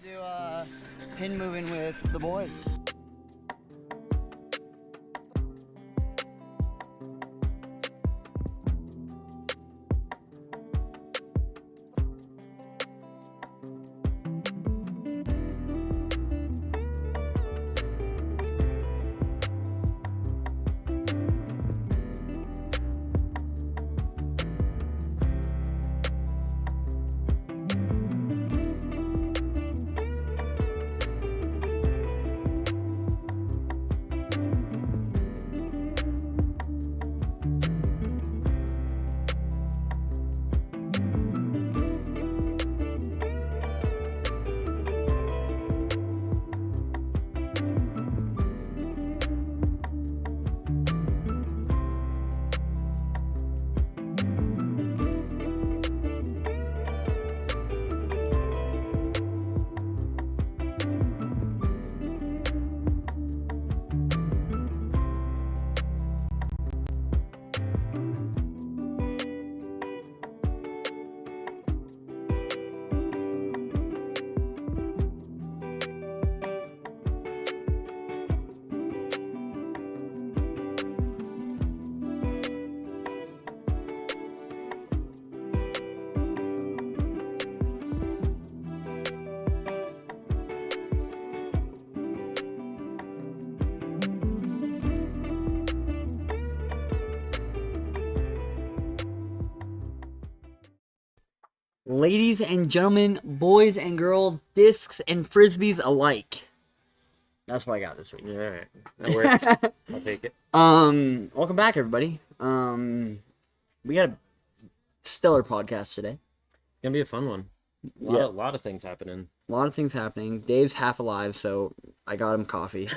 Do pin moving with the boys. Ladies and gentlemen, boys and girls, discs and frisbees alike. That's what I got this week. All right, that works. I'll take it. Welcome back, everybody. We got a stellar podcast today. It's gonna be a fun one. A lot of things happening. A lot of things happening. Dave's half alive, so I got him coffee.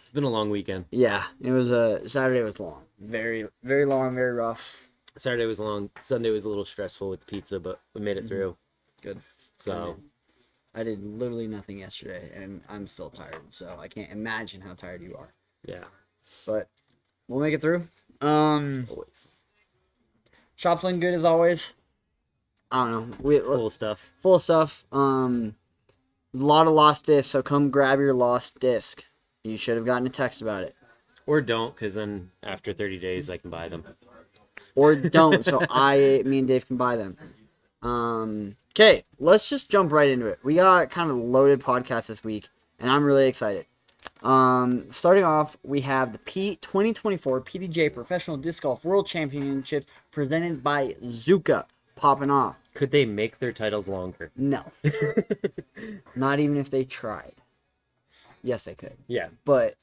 It's been a long weekend. Yeah, it was Saturday was long, very, very long, very rough. Saturday was long. Sunday was a little stressful with the pizza, but we made it through. Good. So I did literally nothing yesterday, and I'm still tired, so I can't imagine how tired you are. yeah, But we'll make it through. always Shop's looking good as always. I don't know. full of stuff. Full of stuff. A lot of lost discs, so come grab your lost disc. You should have gotten a text about it. Or don't, because then after 30 days I can buy them. Or don't, so me and Dave can buy them. Okay, let's just jump right into it. We got kind of a loaded podcast this week, and I'm really excited. Starting off, we have the 2024 PDJ Professional Disc Golf World Championships presented by Zuka popping off. Could they make their titles longer? No. Not even if they tried. Yes, they could. Yeah. But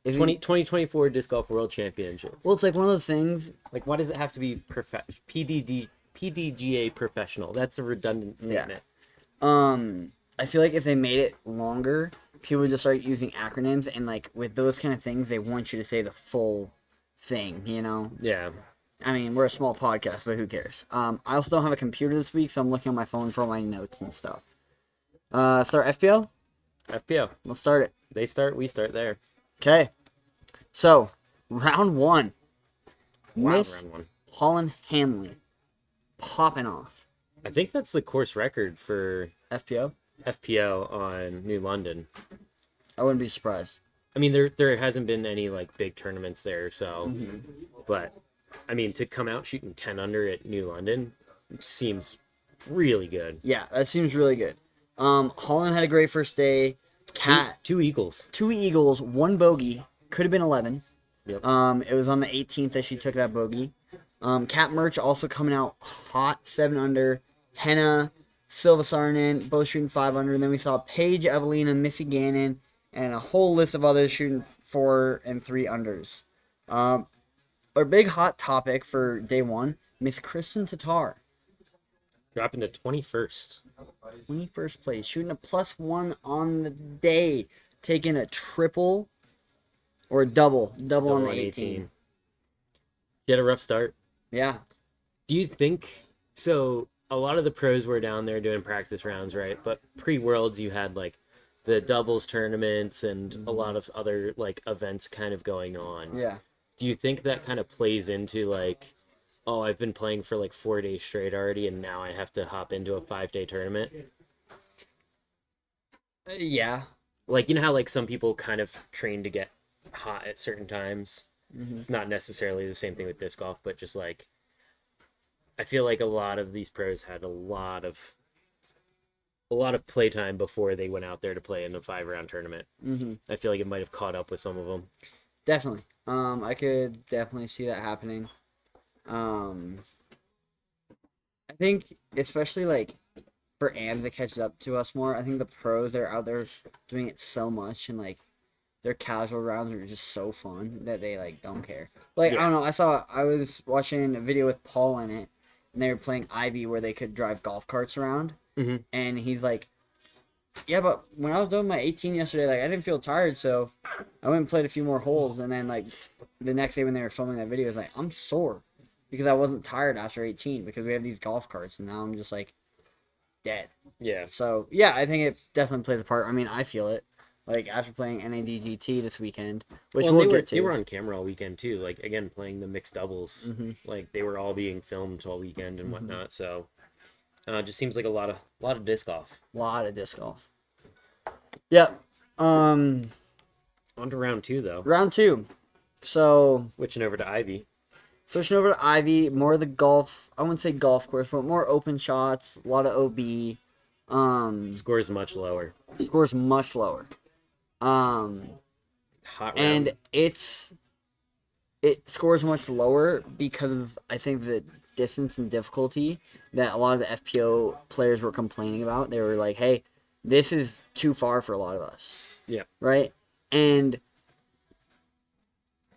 if 2024 Disc Golf World Championships. well, it's like one of those things. Like, why does it have to be PDGA professional? That's a redundant statement. I feel like if they made it longer, people would just start using acronyms, and like with those kind of things, they want you to say the full thing, you know? Yeah. I mean, we're a small podcast, but who cares? I also don't have a computer this week, so I'm looking on my phone for all my notes and stuff. Start FPO? FPO. Let's start it. They start, we start there. Okay. So, round one. Wow, Miss round one. Holland Hanley popping off. I think that's the course record for FPO? FPO on New London. I wouldn't be surprised. I mean, there hasn't been any like big tournaments there, so. But I mean, to come out shooting 10 under at New London seems really good. Yeah, that seems really good. Holland had a great first day. Two eagles. 2 eagles, 1 bogey. Could have been 11. Yep. It was on the 18th that she took that bogey. Kat Merch also coming out hot, 7 under. Henna, Silva Sarnen, both shooting 5 under. And then we saw Paige, Evelina, Missy Gannon, and a whole list of others shooting 4 and 3 unders. Our big hot topic for day one, Miss Kristen Tatar. Dropping to 21st. 21st place, shooting a +1 on the day, taking a triple or a double on the 18. She had a rough start. Yeah. Do you think so? A lot of the pros were down there doing practice rounds, right? But pre-worlds, you had like the doubles tournaments and a lot of other like events kind of going on. Yeah. Do you think that kind of plays into like, oh, I've been playing for like 4 days straight already, and now I have to hop into a 5-day tournament? Yeah. Like, you know how like some people kind of train to get hot at certain times. Hmm. It's not necessarily the same thing with disc golf, but just like I feel like a lot of these pros had a lot of playtime before they went out there to play in a 5 round tournament. Hmm. I feel like it might have caught up with some of them. Definitely. I could definitely see that happening. Um, I think especially like for AMs that catches up to us more. I think the pros are out there doing it so much and like their casual rounds are just so fun that they like don't care. Like I Yeah. don't know. I was watching a video with Paul in it, and they were playing Ivy where they could drive golf carts around, Hmm. and he's like, "Yeah, but when I was doing my 18 yesterday, like I didn't feel tired, so I went and played a few more holes, and then like the next day when they were filming that video, I was like, I'm sore because I wasn't tired after 18 because we have these golf carts, and now I'm just like dead." Yeah. So yeah, I think it definitely plays a part. I mean, I feel it. Like after playing NADGT this weekend, which Well, and we'll they were get they to. were on camera all weekend too. Like again, playing the mixed doubles. Hmm. Like they were all being filmed all weekend and Hmm. whatnot. So it just seems like a lot of disc golf. A lot of disc golf. Yep. Um, On to round two though. round two. So Switching over to Ivy. switching over to Ivy, more of the golf. I wouldn't say golf course, but more open shots. A lot of OB. Scores much lower. Scores much lower. Um, Hot and round. it scores much lower because of I think the distance and difficulty that a lot of the FPO players were complaining about. They were like, "Hey, this is too far for a lot of us." Yeah. Right? And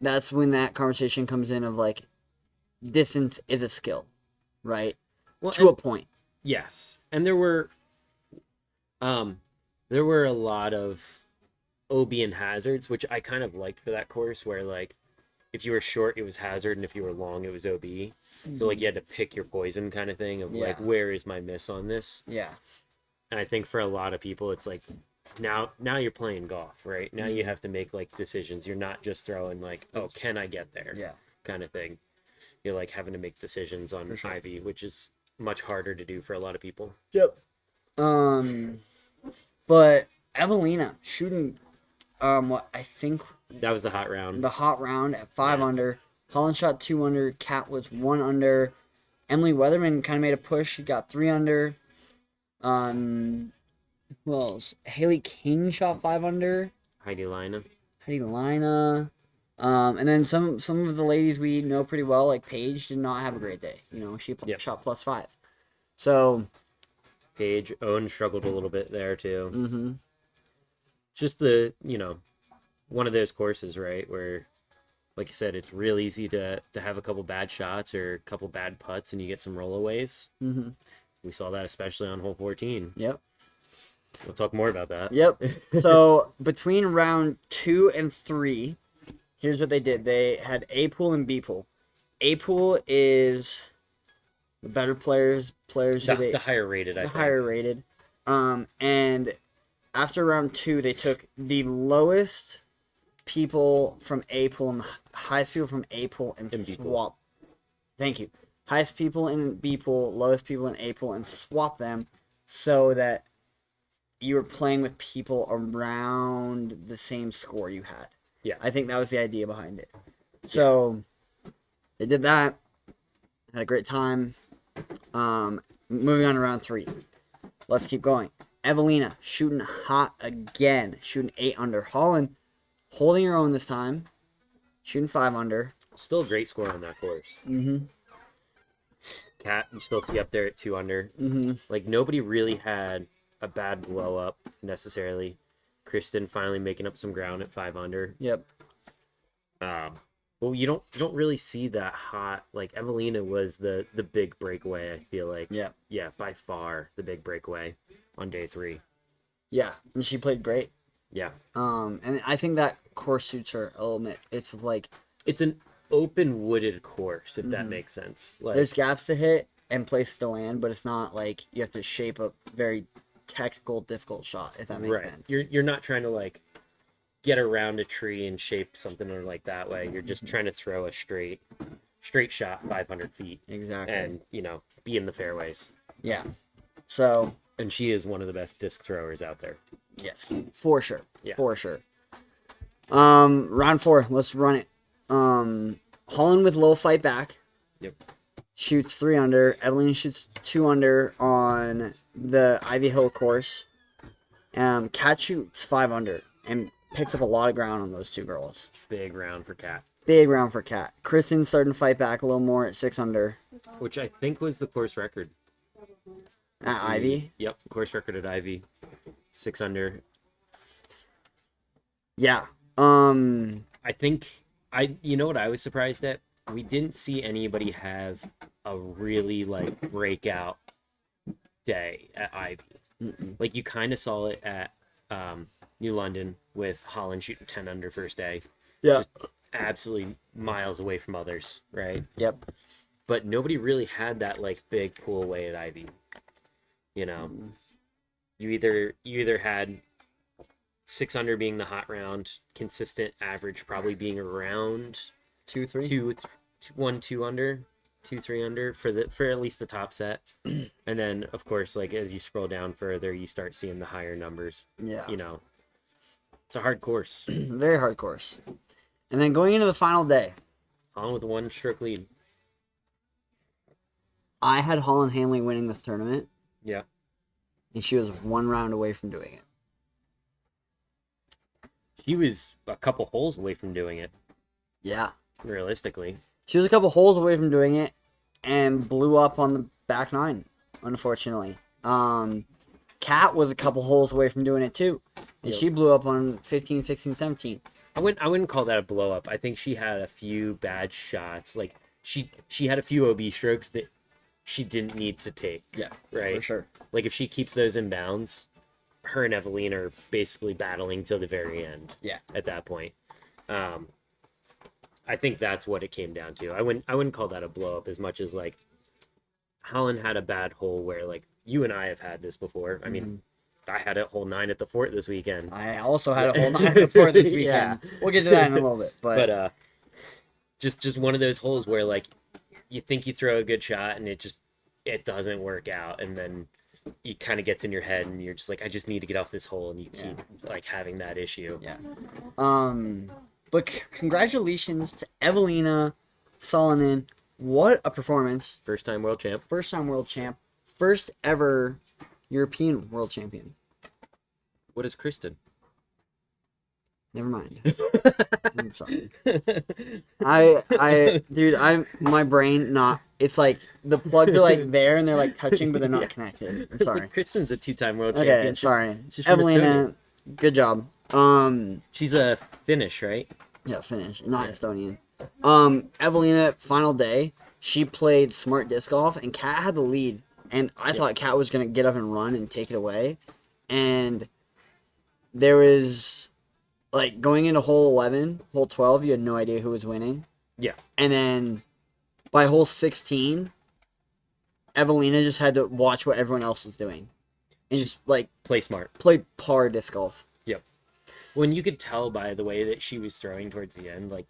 that's when that conversation comes in of like distance is a skill, right? Well, To a and point. yes, and there were a lot of OB and hazards, which I kind of liked for that course, where like if you were short, it was hazard, and if you were long, it was OB. So like you had to pick your poison kind of thing of like Yeah. where is my miss on this? Yeah. And I think for a lot of people, it's like now you're playing golf, right? Now you Mhm. have to make like decisions. You're not just throwing like, oh, can I get there? Yeah. Kind of thing. You're like having to make decisions on For sure. Ivy, which is much harder to do for a lot of people. Yep. Um but Evelina shooting what I think That was the hot round. the hot round at 5 Yeah. under. Holland shot 2 under. Kat was 1 under. Emily Weatherman kind of made a push. She got 3 under. Who else? Haley King shot 5 under. Heidi Lina. Heidi Lina. And then some of the ladies we know pretty well, like Paige, did not have a great day. You know, she Yep. shot +5. So, Paige. Owen struggled a little bit there too. mm-hmm. Just one of those courses, right? Where, like you said, it's real easy to have a couple bad shots or a couple bad putts and you get some rollaways. Mm-hmm. We saw that especially on hole 14. Yep. We'll talk more about that. Yep. So between round 2 and 3, here's what they did. They had A pool and B pool. A pool is the better players The higher rated, I the think. higher rated. And after round 2, they took the lowest people from A pool and the highest people from A pool and And B pool. swap. Thank you. Highest people in B pool, lowest people in A pool, and swap them so that you were playing with people around the same score you had. Yeah. I think that was the idea behind it. So they did that. Had a great time. Moving on to round 3. Let's keep going. Evelina shooting hot again, shooting 8 under. Holland holding her own this time, shooting 5 under. Still a great score on that course. Mm-hmm. Kat, you still see up there at 2 under. Mm-hmm. Like, nobody really had a bad blow up necessarily. Kristen finally making up some ground at 5 under. Yep. Well, you don't really see that hot. Like, Evelina was the big breakaway, I feel like. Yep. Yeah, by far the big breakaway on day 3. Yeah, and she played great. Yeah. And I think that course suits her a little bit. It's like It's an open wooded course, if that makes sense. Like, there's gaps to hit and places to land, but it's not like you have to shape a very technical, difficult shot, if that makes right. sense. You're not trying to like get around a tree and shape something or like that way. You're just trying to throw a straight shot 500 feet Exactly. and be in the fairways. Yeah. So And she is one of the best disc throwers out there. Yes, for sure. Yeah. For sure. Round 4. Let's run it. Holland with low fight back. Yep. Shoots 3 under. Evelyn shoots 2 under on the Ivy Hill course. Kat shoots 5 under and picks up a lot of ground on those two girls. Big round for Kat. Big round for Kat. Kristen's starting to fight back a little more at 6 under. Which I think was the course record. At Ivy? Yep, course record at Ivy. 6 under. Yeah. I think you know what I was surprised at? We didn't see anybody have a really like breakout day at Ivy. Like you kind of saw it at New London with Holland shooting 10 under first day. Yeah. Just absolutely miles away from others, right? Yep. But nobody really had that like big pull away at Ivy. You know, you either had 6 under being the hot round, consistent average probably being around 2, 3. 2 under, 2 3 under for at least the top set, and then of course like as you scroll down further, you start seeing the higher numbers. Yeah. You know, it's a hard course. Very hard course. And then going into the final day, Holland with a 1-stroke lead. I had Holland Hanley winning this tournament. Yeah. And she was 1 round away from doing it. She was a couple holes away from doing it. Yeah. Realistically. She was a couple holes away from doing it and blew up on the back 9, unfortunately. Kat was a couple holes away from doing it too. And she blew up on 15, 16, 17. I wouldn't call that a blow up. I think she had a few bad shots. Like she had a few OB strokes that she didn't need to take. Yeah. Right. For sure. Like if she keeps those in bounds, her and Evelyn are basically battling till the very end. Yeah. At that point. I think that's what it came down to. I wouldn't call that a blow up as much as like Holland had a bad hole where like you and I have had this before. I mean, I had a hole 9 at the fort this weekend. I also had a hole 9 at the fort this weekend. Yeah. We'll get to that in a little bit. But just one of those holes where like you think you throw a good shot and it doesn't work out, and then it kind of gets in your head and you're just like, I just need to get off this hole, and you keep like having that issue. Yeah. But congratulations to Evelina Solonen. What a performance. First time world champ. First time world champ. First ever European world champion. What is Kristen? Never mind. I'm sorry. Dude, my brain it's like the plugs are like there and they're like touching, but they're not connected. I'm sorry. Kristen's a 2-time world champion. Okay, sorry. She's from Evelina, good job. She's a Finnish, right? Yeah, Finnish, not Estonian. Evelina, final day, she played smart disc golf, and Kat had the lead, and I thought Kat was gonna get up and run and take it away, and there was like going into hole 11, hole 12, you had no idea who was winning. Yeah. And then by hole 16, Evelina just had to watch what everyone else was doing. And just like play smart. Play par disc golf. Yep. When you could tell by the way that she was throwing towards the end, like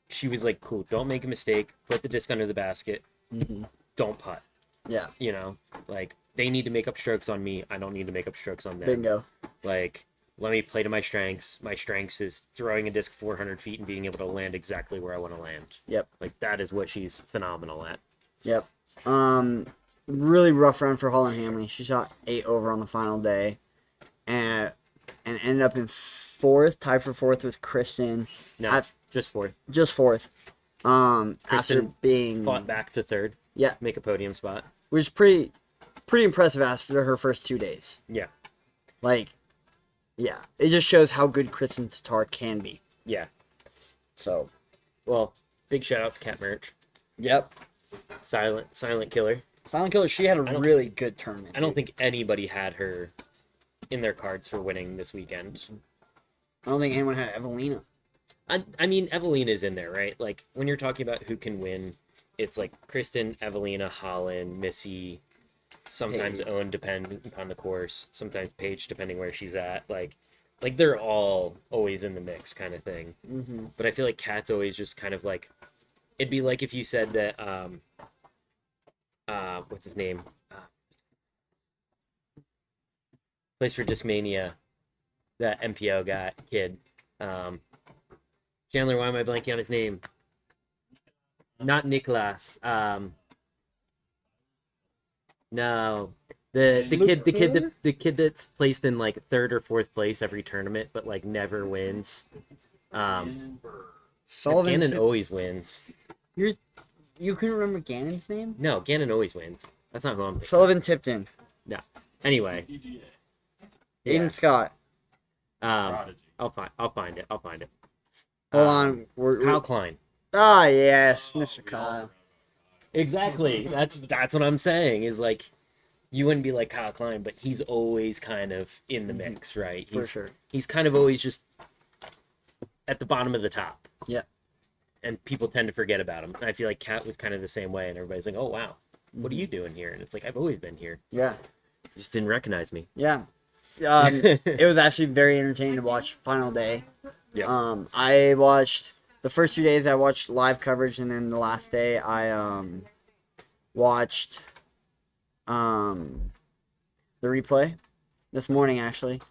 she was like, cool, don't make a mistake, put the disc under the basket, don't putt. Yeah. You know, like they need to make up strokes on me. I don't need to make up strokes on them. Bingo. Like, let me play to my strengths. My strengths is throwing a disc 400 feet and being able to land exactly where I want to land. Yep. Like, that is what she's phenomenal at. Yep. Really rough run for Holland Hamley. She shot 8 over on the final day. And ended up in 4th, tied for 4th with Kristen. No, just 4th. Just 4th. Kristen after being fought back to 3rd. Yeah. Make a podium spot. Which is pretty impressive after her first 2 days. Yeah. Like, yeah. It just shows how good Kristen Tatar can be. Yeah. So. Well, big shout out to Kat Merch. Yep. Silent killer. Silent Killer, she had a really good tournament. I don't think anybody had her in their cards for winning this weekend. I don't think anyone had Evelina. I mean, Evelina's in there, right? Like, when you're talking about who can win, it's like Kristen, Evelina, Holland, Missy, sometimes Owen, depending upon the course, sometimes Paige, depending where she's at. Like they're all always in the mix kind of thing. Mm-hmm. But I feel like Kat's always just kind of like, it'd be like if you said that, what's his name? plays for Discmania, that MPO guy kid. Chandler, why am I blanking on his name? Not Nicholas. No. The kid that's placed in like third or fourth place every tournament, but like never wins. Sullivan. Gannon always wins. You couldn't remember Gannon's name? No, Gannon always wins. That's not who I'm thinking. Sullivan Tipton. No. Anyway. Aiden Scott. I'll find it. Hold on. Kyle Klein. Ah, yes, Mr. Kyle. Exactly. That's what I'm saying. Is like, you wouldn't be like Kyle Klein, but he's always kind of in the mix, right? For sure. He's kind of always just at the bottom of the top. Yeah. And people tend to forget about him. And I feel like Kat was kind of the same way, and everybody's like, "Oh wow, what are you doing here?" And it's like, I've always been here. Yeah. Just didn't recognize me. Yeah. It was actually very entertaining to watch final day. Yeah. I watched the first 2 days. I watched live coverage, and then the last day I watched the replay this morning. Actually,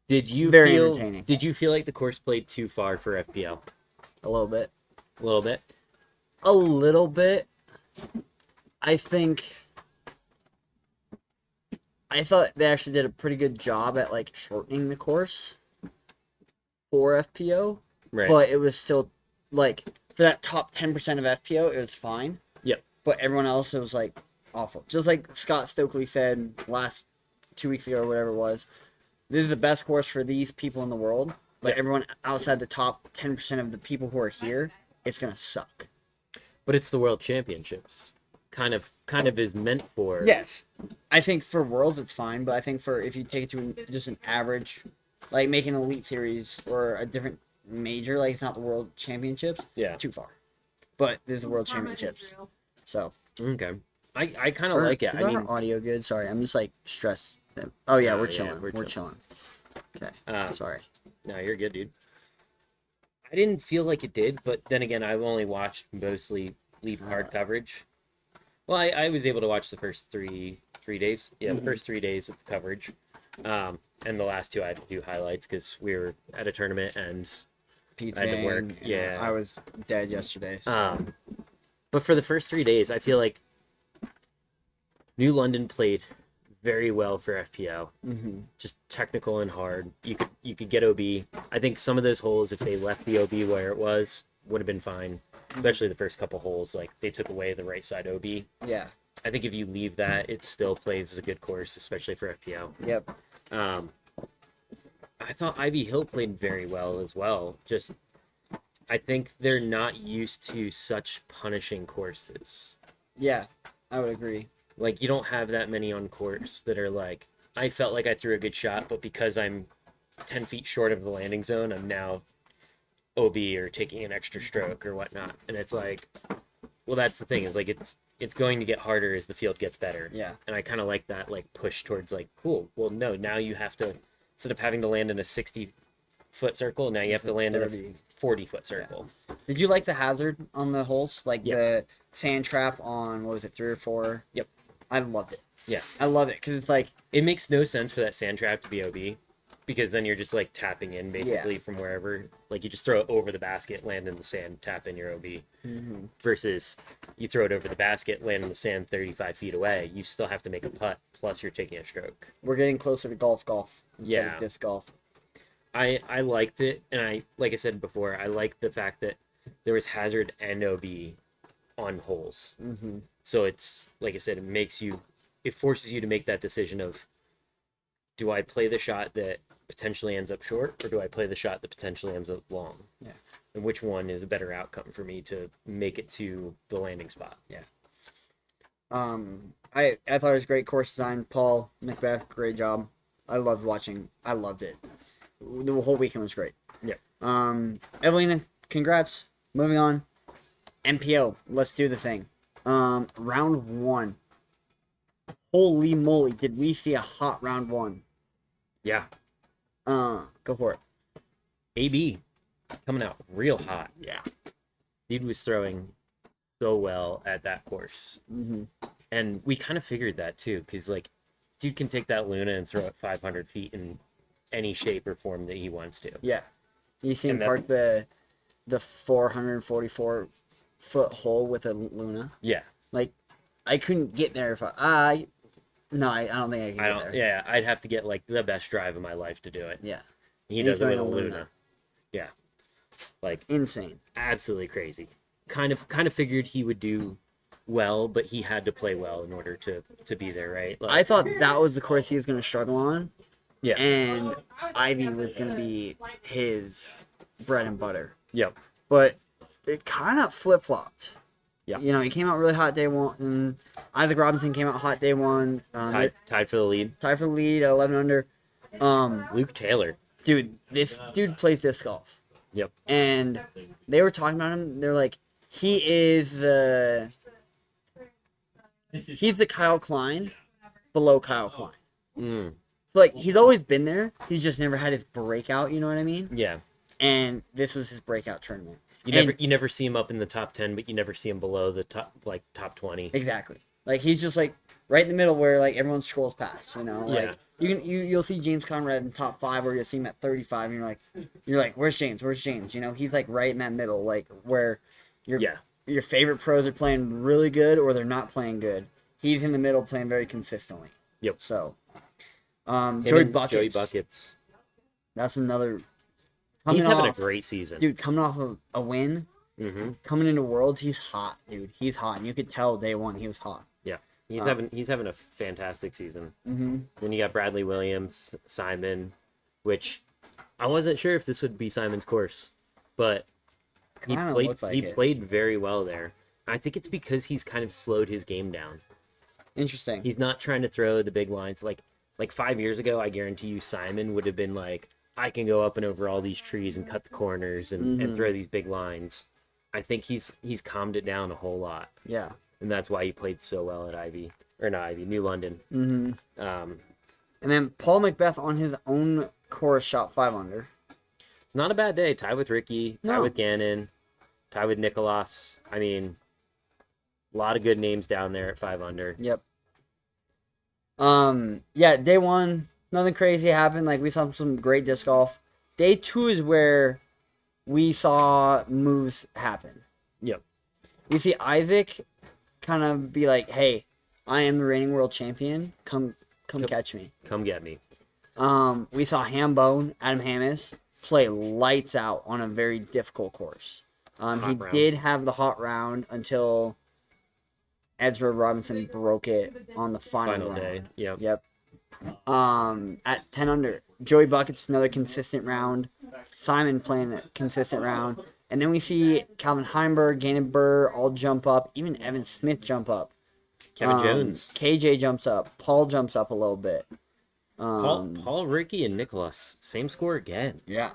Did you very feel? entertaining. Did you feel like the course played too far for FPL? A little bit. A little bit. A little bit. I thought they actually did a pretty good job at like shortening the course for FPO. Right. But it was still like for that top 10% of FPO, it was fine. Yep. But everyone else, it was like awful. Just like Scott Stokely said last 2 weeks ago or whatever it was, this is the best course for these people in the world. But everyone outside the top 10% of the people who are here, it's gonna suck. But it's the World Championships. Kind of is meant for. Yes, I think for Worlds it's fine, but I think for if you take it to just an average, like make an Elite Series or a different major, like it's not the World Championships. Yeah. Too far. But this is the World Championships, so. Okay. I kind of like it. Is our audio good? Sorry, I'm just like stressed. Oh yeah, we're chilling. We're chilling. Okay. Sorry. No, you're good, dude. I didn't feel like it did, but then again, I've only watched mostly lead card coverage. Well, I was able to watch the first three days. Yeah, the first 3 days of coverage. And the last two I had to do highlights because we were at a tournament and Pete I had to work. Yeah. I was dead yesterday. So. But for the first 3 days, I feel like New London played very well for FPL. Mm-hmm. Just technical and hard. You could get OB. I think some of those holes, if they left the OB where it was, would have been fine. Especially the first couple holes, like they took away the right side OB. Yeah. I think if you leave that, it still plays as a good course, especially for FPL. Yep. I thought Ivy Hill played very well as well. Just, I think they're not used to such punishing courses. Yeah, I would agree. Like, you don't have that many on course that are like, I felt like I threw a good shot, but because I'm 10 feet short of the landing zone, I'm now OB or taking an extra stroke or whatnot. And it's like, well, that's the thing. It's like, it's going to get harder as the field gets better. Yeah. And I kind of like that, like, push towards like, cool. Well, no, now you have to, instead of having to land in a 60-foot circle, now you have to land in a 40-foot circle. Yeah. Did you like the hazard on the holes? Like the sand trap on, what was it, 3 or 4? Yep. I loved it. Yeah. I love it because it's like... It makes no sense for that sand trap to be OB because then you're just like tapping in basically from wherever. Like you just throw it over the basket, land in the sand, tap in your OB. Mm-hmm. Versus you throw it over the basket, land in the sand 35 feet away. You still have to make a putt, plus you're taking a stroke. We're getting closer to golf. Yeah. Disc golf. I liked it, and like I said before, I liked the fact that there was hazard and OB on holes. Mm-hmm. So it's, like I said, it forces you to make that decision of, do I play the shot that potentially ends up short, or do I play the shot that potentially ends up long? Yeah. And which one is a better outcome for me to make it to the landing spot? Yeah. I thought it was great course design. Paul Macbeth, great job. I loved it. The whole weekend was great. Yeah. Evelina, congrats. Moving on. MPO, let's do the thing. Round 1. Holy moly, did we see a hot round 1? Yeah. Go for it. AB coming out real hot. Yeah. Dude was throwing so well at that course. Mm-hmm. And we kind of figured that too, because like dude can take that Luna and throw it 500 feet in any shape or form that he wants to. Yeah. You see him And that- park the 444-foot hole with a Luna. Yeah. Like, I couldn't get there if I don't think I can I get don't. there. Yeah, I'd have to get like the best drive of my life to do it. Yeah. He And he's does it with a wearing a Luna. Luna. Yeah, like Insane. absolutely crazy. Kind of figured he would do well, but he had to play well in order to be there, right? Like, I thought that was the course he was going to struggle on, yeah, and Ivy was going to be his bread and butter. yep, But it kind of flip-flopped. Yeah. You know, he came out really hot day one, and Isaac Robinson came out hot day one. tied for the lead. Tied for the lead at 11 under. Luke Taylor. Dude, this dude plays disc golf. Yep. And they were talking about him. They're like, he's the Kyle Klein below Kyle Klein. Mm, So, like, he's always been there. He's just never had his breakout, you know what I mean? yeah. And this was his breakout tournament. You never see him up in the top 10, but you never see him below the top 20. Exactly. Like, he's just, like, right in the middle where, like, everyone scrolls past, you know? Yeah. Like, you'll see James Conrad in the top 5, or you'll see him at 35, and you're like, where's James? Where's James? You know, he's, like, right in that middle, like, where your favorite pros are playing really good or they're not playing good. He's in the middle playing very consistently. Yep. So, Him Joey and Buckets. Joey Buckets. That's another. He's having a great season. Dude, coming off of a win, Mm-hmm. coming into Worlds, he's hot, dude. He's hot, and you could tell day one he was hot. Yeah. He's having a fantastic season. Mm-hmm. Then you got Bradley Williams, Simon, which I wasn't sure if this would be Simon's course, but he Kinda played looks like he it. played very well there. I think it's because he's kind of slowed his game down. Interesting. He's not trying to throw the big lines like 5 years ago. I guarantee you Simon would have been like, I can go up and over all these trees and cut the corners and throw these big lines. I think he's calmed it down a whole lot, Yeah. and that's why he played so well at New London. Mm-hmm. Um, And then Paul Macbeth on his own course shot 5 under. It's not a bad day. Tie with Ricky, tie No. with Gannon, tie with Nicholas. I mean, a lot of good names down there at 5 under. Yep. Yeah, day one, nothing crazy happened. Like, we saw some great disc golf. Day two is where we saw moves happen. Yep. We see Isaac kind of be like, hey, I am the reigning world champion. Come catch me. Come get me. We saw Hambone, Adam Hammis, play lights out on a very difficult course. He round. did have the hot round until Ezra Robinson broke it on the final round. day. Yep. Yep. At 10 under, Joey Buckets, another consistent round. Simon playing a consistent round. And then we see Calvin Heimberg, Gannon Burr all jump up. Even Evan Smith jump up. Kevin Jones. KJ jumps up. Paul jumps up a little bit. Paul, Ricky, and Nicholas. Same score again. Yeah.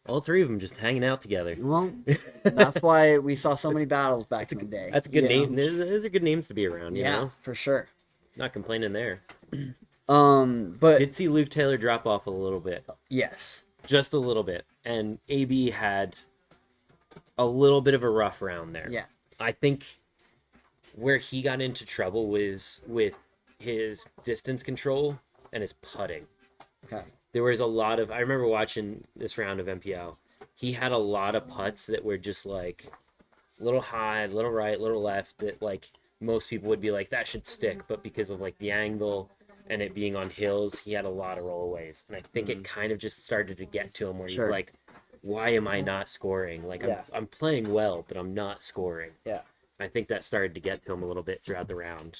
All three of them just hanging out together. Well, that's why we saw so many battles back in the day. That's a good you name. know? Those are good names to be around. You Yeah, know? for sure. Not complaining there. But Did see Luke Taylor drop off a little bit. yes. Just a little bit. And AB had a little bit of a rough round there. Yeah. I think where he got into trouble was with his distance control and his putting. Okay. There was a lot of, I remember watching this round of MPL. He had a lot of putts that were just like a little high, a little right, a little left, that like most people would be like, that should stick. But because of like the angle and it being on hills, he had a lot of rollaways. And I think it kind of just started to get to him where Sure. he's like, why am I not scoring? Like, Yeah. I'm playing well, but I'm not scoring. Yeah. I think that started to get to him a little bit throughout the round.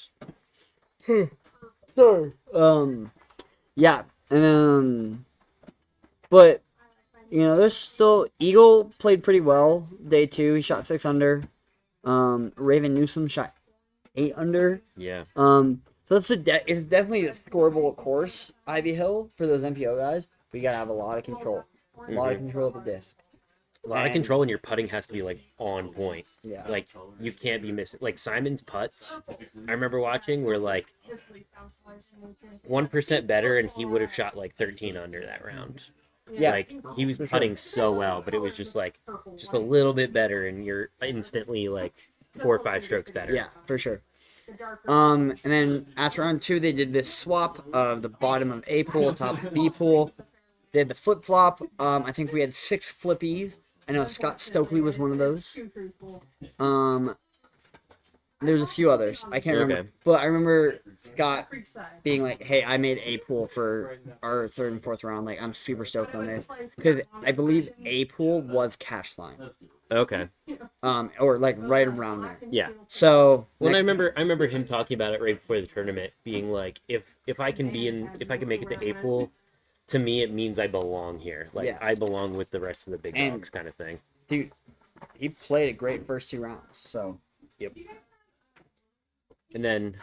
Yeah. And but you know, there's still Eagle played pretty well day two. He shot 6 under. Raven Newsom shot 8 under. Yeah. So it's it's definitely a scoreable course, Ivy Hill, for those MPO guys. But you gotta have a lot of control. A lot of control of the disc. A lot of control, and your putting has to be like on point. Yeah. Like you can't be missing. Like Simon's putts, I remember watching were like 1% better, and he would have shot like 13 under that round. Yeah. Like he was putting so well, but it was just like just a little bit better, and you're instantly like 4 or 5 strokes better. Yeah, for sure. And then after round 2, they did this swap of the bottom of A pool, top of B pool. They did the flip flop. I think we had 6 flippies. I know Scott Stokely was one of those. There's a few others. I can't remember. Okay. But I remember Scott being like, hey, I made A pool for our 3rd and 4th round. Like, I'm super stoked on this. Because I believe A pool was cash line. Okay. Or like right around there. Yeah. So Well, I remember him talking about it right before the tournament, being like, if I can make it to A pool, to me it means I belong here. Like Yeah. I belong with the rest of the big dogs, kind of thing. dude, he played a great first 2 rounds. So Yep. And then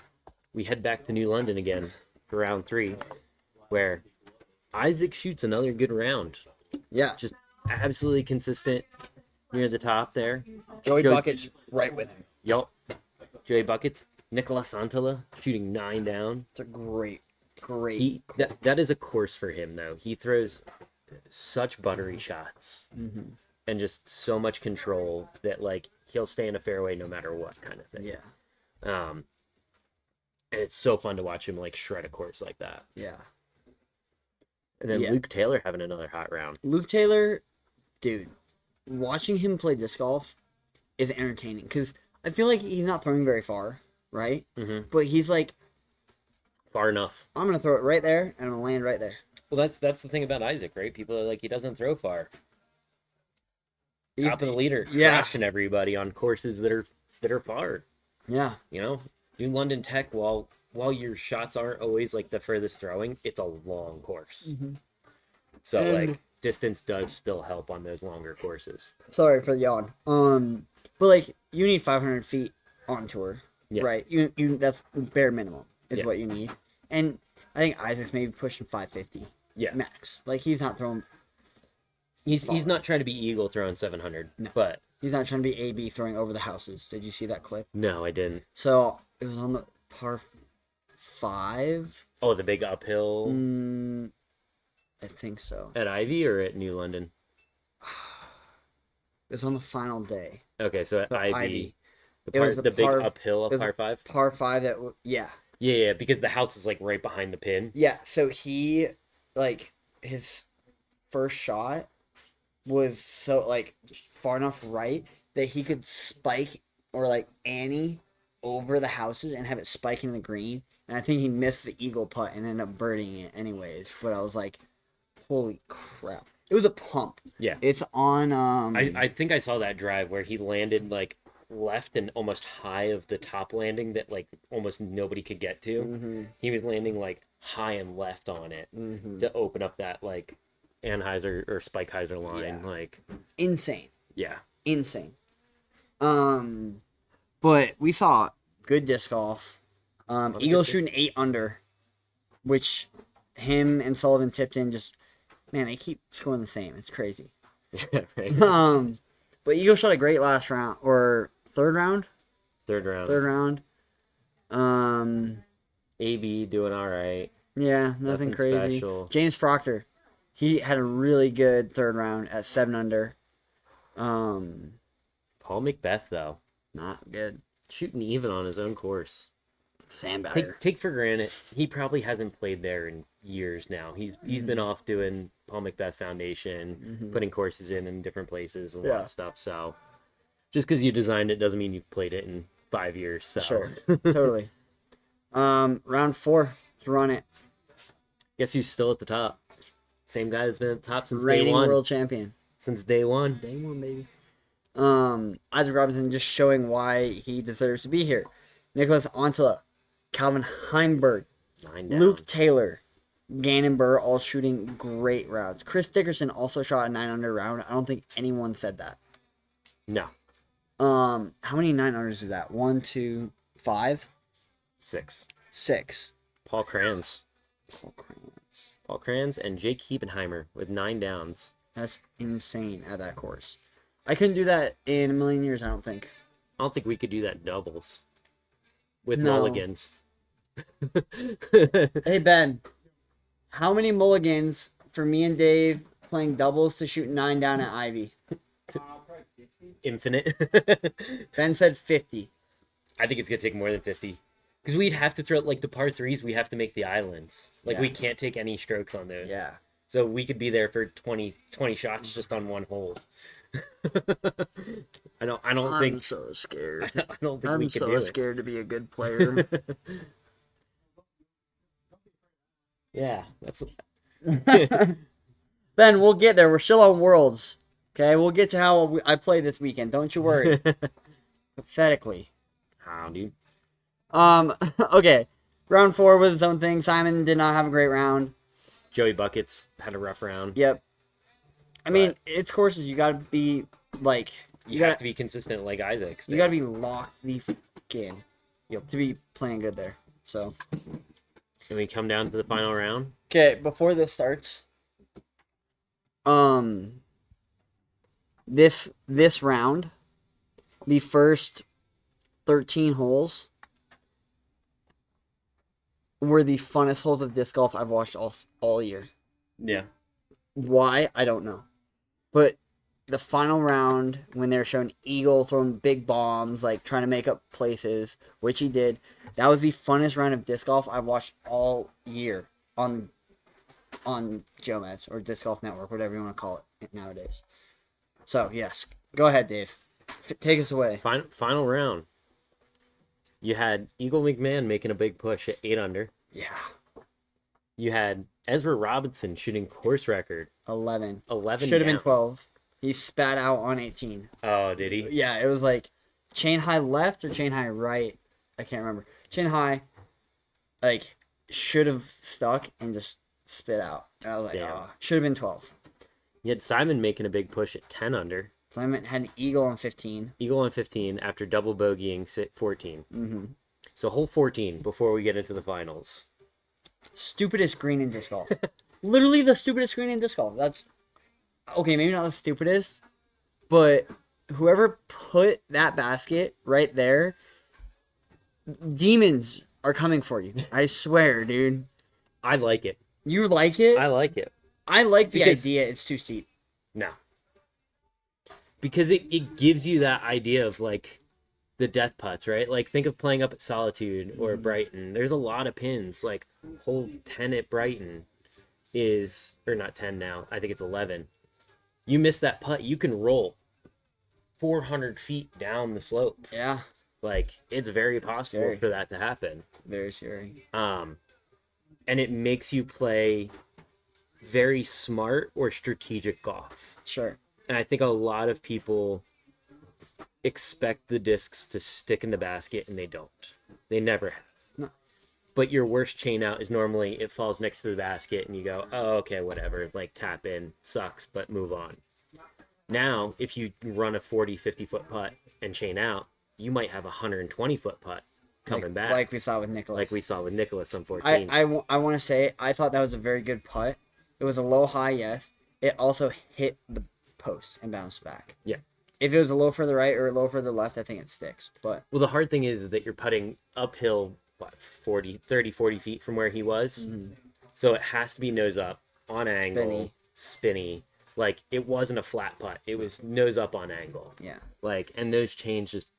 we head back to New London again for round 3, where Isaac shoots another good round. yeah, Just absolutely consistent near the top there. Joey Bucket's right with him. Yup. Joey Buckets. Nicolas Santala shooting 9 down. It's a great course. That is a course for him, though. He throws such buttery shots and just so much control that, like, he'll stay in a fairway no matter what, kind of thing. Yeah, And it's so fun to watch him, like, shred a course like that. yeah. And then Yeah. Luke Taylor having another hot round. Luke Taylor, dude, watching him play disc golf is entertaining because I feel like he's not throwing very far, right? Mm-hmm. But he's like, Far enough. I'm gonna throw it right there and I'm gonna land right there. Well, that's the thing about Isaac, right? People are like, he doesn't throw far. Top of the leader, Yeah. crashing everybody on courses that are far. Yeah, You know, New London Tech, while your shots aren't always like the furthest throwing, it's a long course. So And- like distance does still help on those longer courses. sorry for the yawn. But like you need 500 feet on tour, Yeah. right? You that's bare minimum is Yeah. what you need. And I think Isaac's maybe pushing 550 Yeah, max. Like he's not throwing. he's not trying to be Eagle throwing 700, but He's not trying to be AB throwing over the houses. Did you see that clip? no, I didn't. So it was on the par 5. Oh, the big uphill I think so. at Ivy or at New London? It was on the final day. Okay, so at So Ivy, Ivy. the It was part, the the big par- uphill it of was par 5. Par 5 yeah. Yeah, because the house is like right behind the pin. Yeah, so he like his first shot was so like far enough right that he could spike or like Annie over the houses and have it spike into the green. And I think he missed the eagle putt and ended up birding it anyways. But I was like, holy crap. It was a pump. Yeah. It's on I think I saw that drive where he landed like left and almost high of the top landing that like almost nobody could get to. He was landing like high and left on it to open up that like Anheuser or Spikeheiser line. Yeah. Like, insane. yeah. Insane. But we saw good disc golf. Eagle shooting 8 under, which him and Sullivan tipped in. Just man, they keep scoring the same. It's crazy. Right. But Eagle shot a great last round or third round. Third round. Third round. AB doing all right. Yeah, nothing Nothing crazy. special. James Proctor, he had a really good third round at 7 under. Paul Macbeth though, Not good. shooting even on his own course. Sandbagger. Take for granted he probably hasn't played there in years now. He's been off doing Paul Macbeth Foundation, putting courses in different places and a lot Yeah. of stuff. So just because you designed it doesn't mean you've played it in 5 years. So Sure, totally. Round 4, run it. guess who's still at the top? Same guy that's been at the top since day Reigning one. world champion. Since day one. Day 1, baby. Isaac Robinson just showing why he deserves to be here. Nicholas Antela, Calvin Heimberg, 9 down. Luke Taylor, Gannon Burr, all shooting great rounds. Chris Dickerson also shot a 9 under round. I don't think anyone said that. No. How many 9 unders is that? 1, 2, 5, 6. 6. Paul Kranz. Paul Crans. Paul Kranz and Jake Hiebenheimer with 9 downs. That's insane at that course. I couldn't do that in a million years, I don't think. I don't think we could do that doubles with No. mulligans. Hey, Ben. How many mulligans for me and Dave playing doubles to shoot 9 down at Ivy? Infinite. Ben said 50. I think it's gonna take more than 50. Because we'd have to throw like the par threes. We have to make the islands. Like Yeah. we can't take any strokes on those. Yeah. So we could be there for 20 shots just on one hole. I don't I'm think so scared. I don't think I'm we could so do scared to be a good player. it. Yeah, that's Ben, we'll get there. We're still on Worlds. Okay, we'll get to how I play this weekend. Don't you worry. Pathetically. how, dude. Okay. Round 4 was its own thing. Simon did not have a great round. Joey Buckets had a rough round. Yep. I mean, it's courses. You gotta be like You have to be consistent like Isaac. you gotta be locked the fuck in. Yep. To be playing good there. So. And we come down to the final round. Okay, before this starts, this round, the first 13 holes were the funnest holes of disc golf I've watched all year. Yeah. Why? I don't know. But the final round, when they're showing Eagle throwing big bombs, like trying to make up places, which he did, that was the funnest round of disc golf I've watched all year on Jomez or Disc Golf Network, whatever you want to call it nowadays. So, yes. Go ahead, Dave. Take us away. Final round. You had Eagle McMahon making a big push at 8 under. Yeah. You had Ezra Robinson shooting course record 11. 11 Should have been down. 12. He spat out on 18. Oh, did he? Yeah, it was like chain high left or chain high right. I can't remember. Chain high, like, should have stuck and just spit out. And I was like, Damn. oh, should have been 12. You had Simon making a big push at 10 under. Simon had an Eagle on 15. Eagle on 15 after double bogeying 14. Mm-hmm. So hole 14 before we get into the finals. Stupidest green in disc golf. Literally the stupidest green in disc golf. That's okay, maybe not the stupidest, but whoever put that basket right there, demons are coming for you. I swear, dude. I like it. You like it? I like it. I like the Because- idea. It's too steep. No. Because it gives you that idea of like the death putts, right? Like think of playing up at Solitude or Brighton. There's a lot of pins. Like hole 10 at Brighton is, or not 10 now, I think it's 11. You miss that putt, you can roll 400 feet down the slope. Yeah, Like it's very possible Scary. for that to happen. very scary. And it makes you play very smart or strategic golf. Sure. And I think a lot of people expect the discs to stick in the basket, and they don't. They never have. No. But your worst chain out is normally it falls next to the basket, and you go, oh, okay, whatever. Like, tap in. Sucks, but move on. Now, if you run a 40, 50-foot putt and chain out, you might have a 120-foot putt coming back. Like we saw with Nicholas. Like we saw with Nicholas on 14. I want to say, I thought that was a very good putt. It was a low high, yes. It also hit the post and bounced back. Yeah. If it was a low further right or a low further left, I think it sticks. But Well, the hard thing is that you're putting uphill, what, 40 feet from where he was. Mm-hmm. So it has to be nose up, on angle, spinny. Like, it wasn't a flat putt. It was nose up on angle. yeah, Like, and those chains just,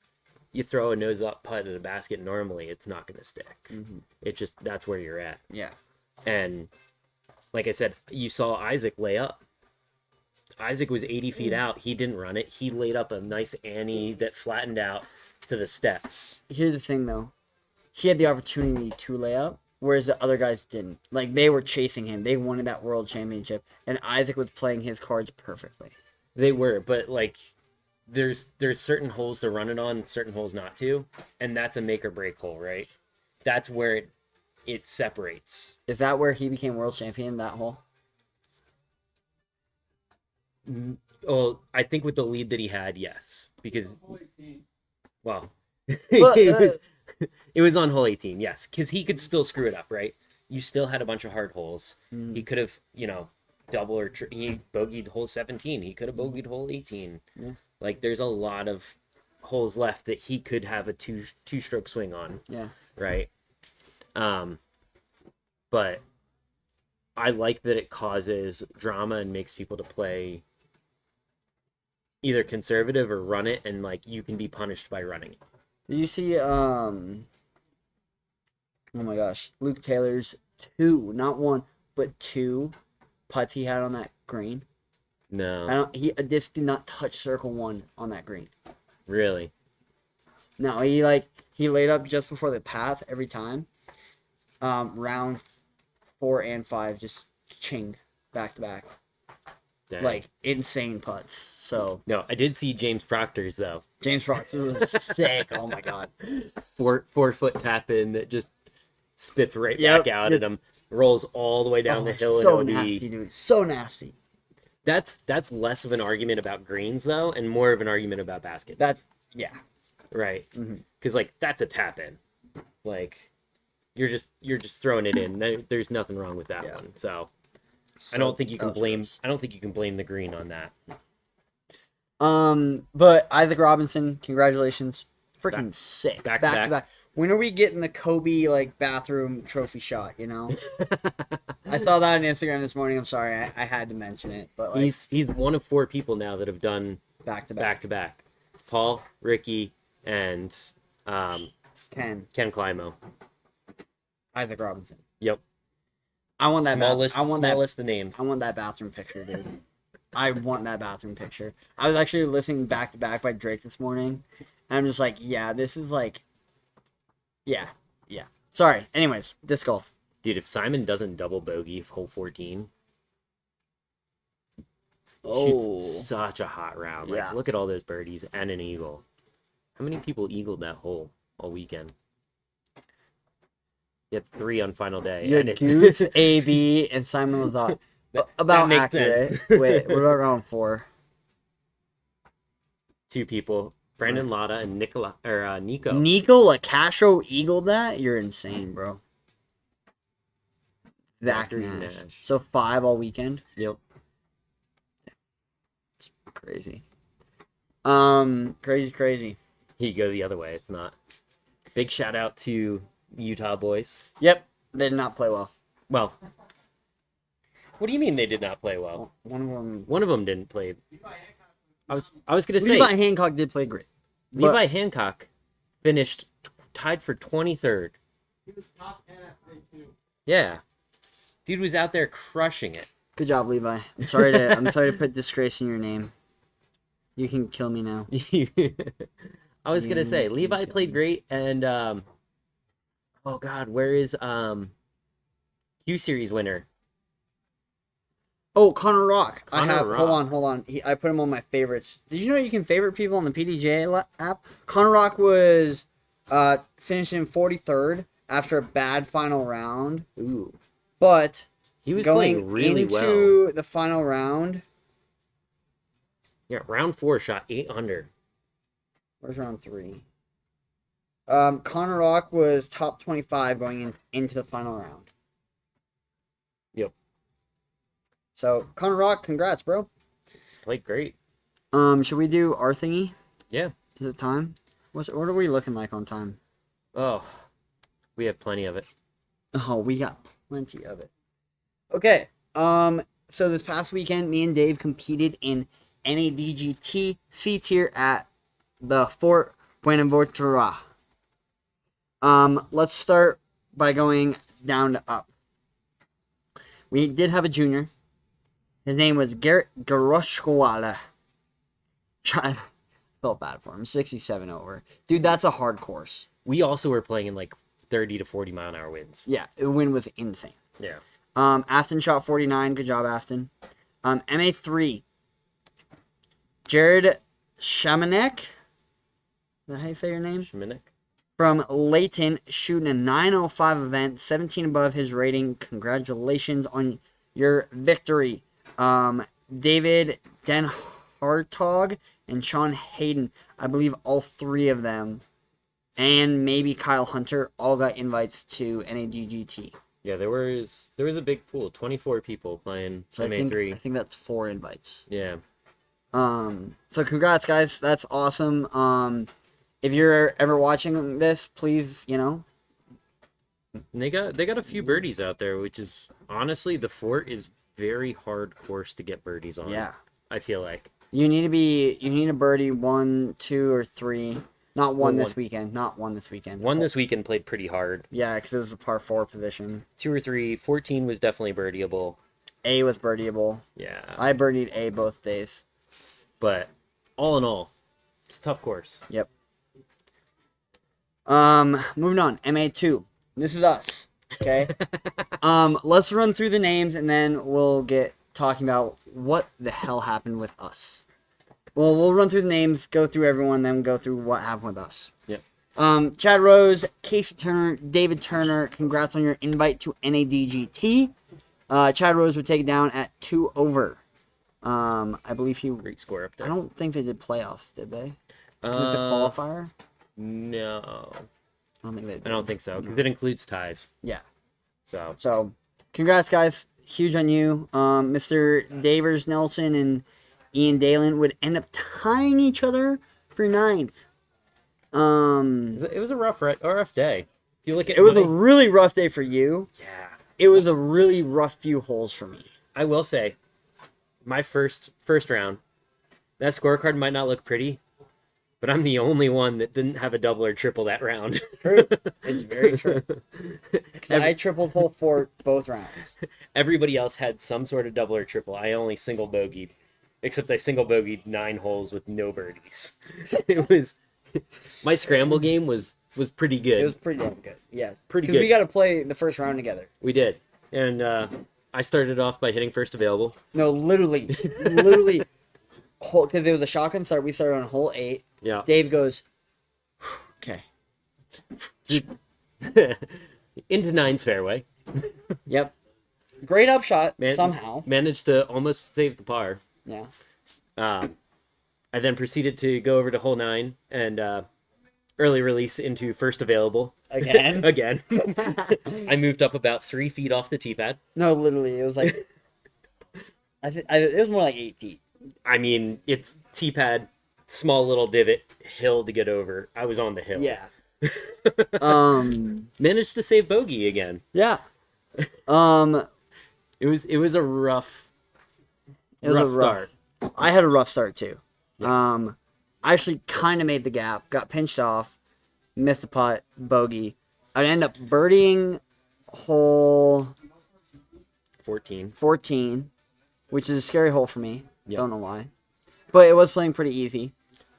you throw a nose up putt at a basket normally, it's not going to stick. Mm-hmm. It just, that's where you're at. yeah, And like I said, you saw Isaac lay up. Isaac was 80 feet out. He didn't run it. He laid up a nice Annie that flattened out to the steps. Here's the thing, though. He had the opportunity to lay up, whereas the other guys didn't. Like, they were chasing him. They wanted that world championship, and Isaac was playing his cards perfectly. They were, but like there's certain holes to run it on, certain holes not to, and that's a make or break hole, right? That's where it separates. Is that where he became world champion, that hole? Well, I think with the lead that he had, yes, because well, But, it was on hole 18, yes, because he could still screw it up, right? You still had a bunch of hard holes. He could have, double or he bogeyed hole 17. He could have bogeyed hole 18. Yeah. Like there's a lot of holes left that he could have a two-stroke swing on. Yeah. Right. But I like that it causes drama and makes people to play either conservative or run it, and like you can be punished by running it. Did you see Oh my gosh. Luke Taylor's 2, not 1, but 2 putts he had on that green. No, This did not touch circle 1 on that green. really. No, he laid up just before the path every time. Round 4 and 5 just ching back to back. Dang. Like insane putts. So No, I did see James Proctor's though. James Proctor was sick. Oh my god. 4 foot tap in that just spits right Yep, back out just- at him, rolls all the way down the it's hill, so and it'll nasty, be. dude. So nasty. That's less of an argument about greens though, and more of an argument about baskets. That's yeah. right. Mhm. Because like that's a tap in, like you're just throwing it in. There's nothing wrong with that Yeah. one. So So, I don't think you that can was blame. gross. I don't think you can blame the green on that. But Isaac Robinson, congratulations. Freaking sick. back to back. When are we getting the Kobe like bathroom trophy shot, you know? I saw that on Instagram this morning. I'm sorry, I had to mention it. But like He's one of 4 people now that have done back to back to back. Paul, Ricky, and Ken, Ken Climo. Isaac Robinson. Yep. I want that Small list. I want small that list of names. I want that bathroom picture, dude. I want that bathroom picture. I was actually listening back to back by Drake this morning, and I'm just like, yeah, this is like, yeah. Sorry. Anyways, disc golf. Dude, if Simon doesn't double bogey hole 14, Oh, shoots such a hot round. Yeah. Like, look at all those birdies and an eagle. How many people eagled that hole all weekend? You had 3 on final day. you and had it's Goose, AB, and Simon Lazat. That About makes accurate. sense. Wait, what about round 4? 2 people, Brandon Lotta and Nico. Nico Lacastro eagled that? You're insane, bro. Zach Zachary Nash. Nash. So 5 all weekend. Yep. It's crazy. Crazy. You go the other way. It's not. Big shout out to Utah boys. Yep, they did not play well. Well, what do you mean they did not play well? One of them. One of them didn't play. I was gonna say Levi Hancock did play great. Levi Hancock finished tied for 23rd. He was top 10 at play too. Yeah, dude was out there crushing it. Good job, Levi. I'm sorry to put disgrace in your name. You can kill me now. I was gonna say Levi played great, and oh god, where is Q Series winner? Oh, Connor Rock. Connor Rock. Hold on. I put him on my favorites. Did you know you can favorite people on the PDGA app? Connor Rock was finishing 43rd after a bad final round, Ooh, but he was going playing really into well. the final round. Yeah, round 4 shot 8 under. Where's round 3? Connor Rock was top 25 going into the final round. Yep, So Connor Rock, congrats, bro. played great. Should we do our thingy? Yeah. Is it time? What are we looking like on time? Oh, we have plenty of it. Oh, we got plenty of it. Okay. So this past weekend, me and Dave competed in NADGT C tier at the Fort Buenaventura. Let's start by going down to up. We did have a junior. His name was Garrett Garoshkawala. Felt bad for him. 67 over. Dude, that's a hard course. We also were playing in like 30 to 40 mile an hour winds. Yeah, the win was insane. Yeah. Afton shot 49. Good job, Afton. MA3. Jared Shamanek. Is that how you say your name? Shiminik. From Layton, shooting a 905 event, 17 above his rating. Congratulations on your victory. David Den Hartog and Sean Hayden, I believe all 3 of them, and maybe Kyle Hunter, all got invites to NADGT. Yeah, there was a big pool, 24 people playing So MA3. I think that's 4 invites. Yeah. So congrats, guys. That's awesome. If you're ever watching this, please, And they got a few birdies out there, which is honestly the Fort is very hard course to get birdies on. yeah. I feel like. You need to birdie 1, 2, or 3. Not one Well, this weekend. Not one this weekend. One this weekend played pretty hard. Yeah, because it was a par 4 position. 2 or 3. 14 was definitely birdieable. A was birdieable. Yeah. I birdied A both days. But all in all, it's a tough course. Yep. Moving on. MA2. This is us. Okay. Let's run through the names and then we'll get talking about what the hell happened with us. Well, we'll run through the names, go through everyone, then go through what happened with us. Yep. Chad Rose, Casey Turner, David Turner, congrats on your invite to NADGT. Chad Rose would take it down at 2 over. I believe he. Great score up I there. don't think they did playoffs, did they? Was it the qualifier? No. I don't think they did. I don't think so, because it includes ties. Yeah. So, Congrats, guys. Huge on you. Mr. Davers Nelson and Ian Dalen would end up tying each other for 9th. it was a rough day. If you look at It was my- a really rough day for you. Yeah. It was a really rough few holes for me. I will say, my first round, that scorecard might not look pretty, but I'm the only one that didn't have a double or triple that round. True. It's very true. Because I tripled hole 4 both rounds. Everybody else had some sort of double or triple. I only single bogeyed, except I single bogeyed 9 holes with no birdies. It was my scramble game was pretty good. It was pretty damn good. Yes. Pretty Because we good. got to play the first round together. We did, and I started off by hitting first available. No, literally. Because it was a shotgun start. We started on hole 8. Yeah. Dave goes, okay. Into 9's fairway. Yep. Great upshot, Man- somehow. Managed to almost save the par. Yeah. I then proceeded to go over to hole 9 and early release into first available. Again? Again. I moved up about 3 feet off the tee pad. No, literally. It was like, it was more like 8 feet. I mean, it's tee pad, small little divot, hill to get over. I was on the hill. Yeah. Managed to save bogey again. Yeah. It was a rough, It was a rough start. I had a rough start too. I actually kind of made the gap, got pinched off, missed a putt, bogey. I'd end up birdieing hole 14. which is a scary hole for me. Yep. Don't know why. But it was playing pretty easy.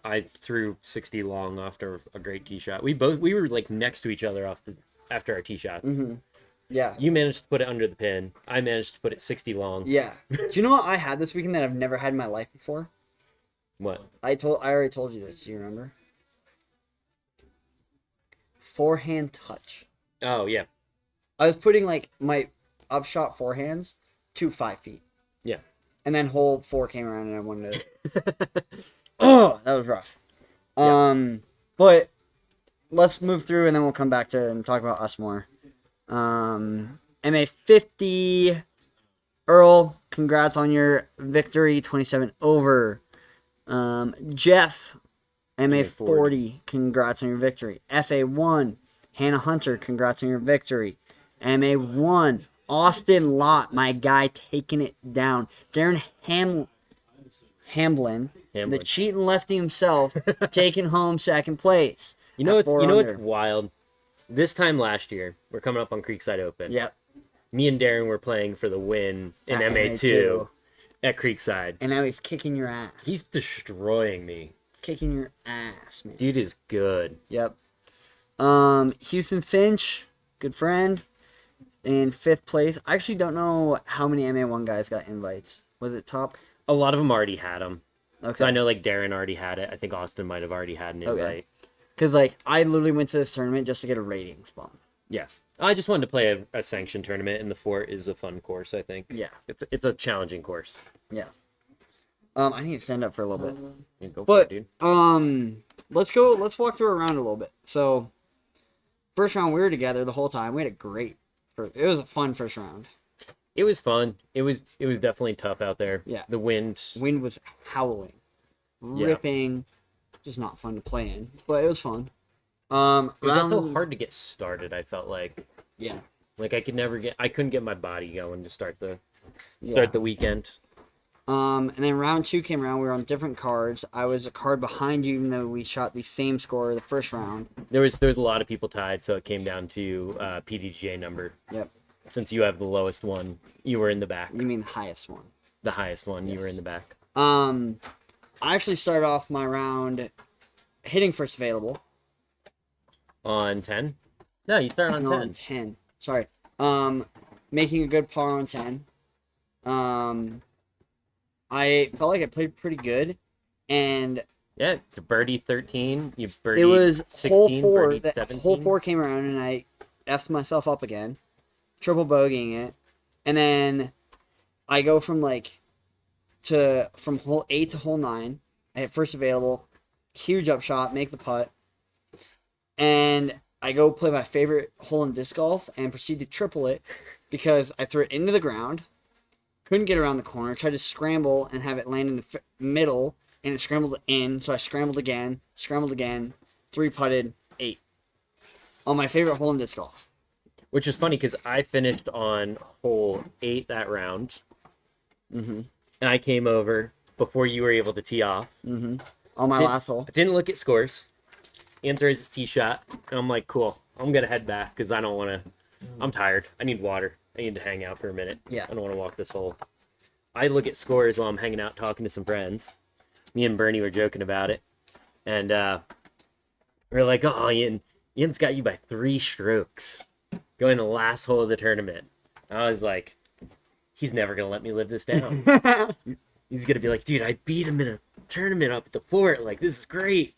I threw 60 long after a great tee shot. We were like next to each other after our tee shots. Mm-hmm. Yeah. You managed to put it under the pin. I managed to put it 60 long. Yeah. Do you know what I had this weekend that I've never had in my life before? What? I already told you this. Do you remember? Forehand touch. Oh, yeah. I was putting like my upshot forehands to 5 feet. Yeah. And then hole 4 came around and I wanted to. Oh, that was rough. But let's move through and then we'll come back to and talk about us more. MA50, Earl, congrats on your victory, 27 over. Jeff, MA40, congrats on your victory. FA1, Hannah Hunter, congrats on your victory. MA1, Austin Lott, my guy, taking it down. Darren Hamblin, the cheating lefty himself, taking home second place. You know at what's 4 what's under. wild? This time last year, we're coming up on Creekside Open. Yep. Me and Darren were playing for the win in At MA2 at Creekside. And now he's kicking your ass. He's destroying me. kicking your ass, man. Dude is good. Yep. Houston Finch, good friend, in 5th place. I actually don't know how many MA1 guys got invites. Was it top? A lot of them already had them. Okay. So I know like Darren already had it. I think Austin might have already had an invite. Okay. Because, like, I literally went to this tournament just to get a ratings bump. Yeah. I just wanted to play a sanctioned tournament, and the fort is a fun course, I think. Yeah. It's a challenging course. Yeah. I need to stand up for a little bit. Yeah, go for But, it, dude. let's walk through a round a little bit. So, first round, we were together the whole time. We had a great, it was a fun first round. It was fun. It was definitely tough out there. Yeah. The wind. Wind was howling, Yeah. ripping, just not fun to play in, but it was fun. It was also round- hard to get started, I felt like. Yeah. Like I couldn't get my body going to start the Yeah. weekend. And then round 2 came around. We were on different cards. I was a card behind you, even though we shot the same score the first round. There was a lot of people tied, so it came down to PDGA number. Yep. Since you have the lowest one, you were in the back. You mean the highest one? The highest one, you were in the back. I actually started off my round hitting first available. On 10? No, you started on No, 10. on 10. Sorry. Making a good par on 10. I felt like I played pretty good, and Yeah, to birdie 13, you birdie it was 16, hole 4. birdie The 17. hole 4 came around, and I effed myself up again, triple bogeying it, and then I go from from hole 8 to hole 9. I hit first available, huge upshot, make the putt, and I go play my favorite hole in disc golf and proceed to triple it because I threw it into the ground, couldn't get around the corner, tried to scramble and have it land in the middle, and it scrambled in, so I scrambled again, 3-putted, 8. On my favorite hole in disc golf. Which is funny because I finished on hole 8 that round. Mm-hmm. And I came over before you were able to tee off. Mm-hmm. On my last hole. I didn't look at scores. Ian throws his tee shot. And I'm like, cool. I'm going to head back because I don't want to. I'm tired. I need water. I need to hang out for a minute. Yeah. I don't want to walk this hole. I look at scores while I'm hanging out talking to some friends. Me and Bernie were joking about it. And we're like, oh, Ian's got you by 3 strokes going to the last hole of the tournament. I was like, he's never going to let me live this down. He's going to be like, dude, I beat him in a tournament up at the fort. Like, this is great.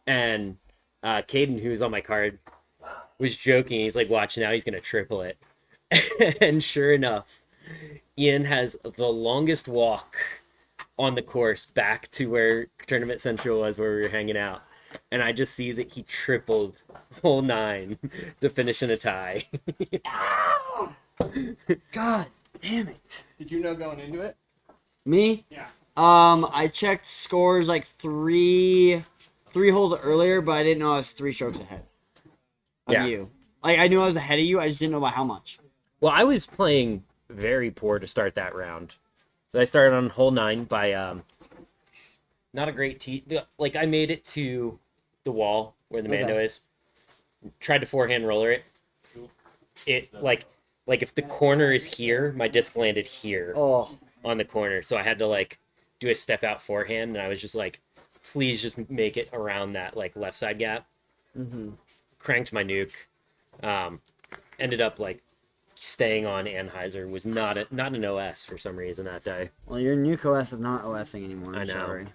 And Caden, who's on my card, was joking. He's like, watch now, he's going to triple it. And sure enough, Ian has the longest walk on the course back to where Tournament Central was, where we were hanging out. And I just see that he tripled hole 9 to finish in a tie. God damn it. Did you know going into it? Me? Yeah. I checked scores like three holes earlier, but I didn't know I was 3 strokes ahead of Yeah. you. Like, I knew I was ahead of you, I just didn't know by how much. Well, I was playing very poor to start that round. So I started on hole 9 by not a great tee. Like, I made it to the wall where the Mando is. Tried to forehand roller it. It like if the corner is here, my disc landed here Oh, on the corner. So I had to like do a step out forehand, and I was just like, please just make it around that like left side gap. mm-hmm. Cranked my nuke. Ended up like staying on Anheuser. Was not an OS for some reason that day. Well, your new OS is not OSing anymore. I I'm know. sorry.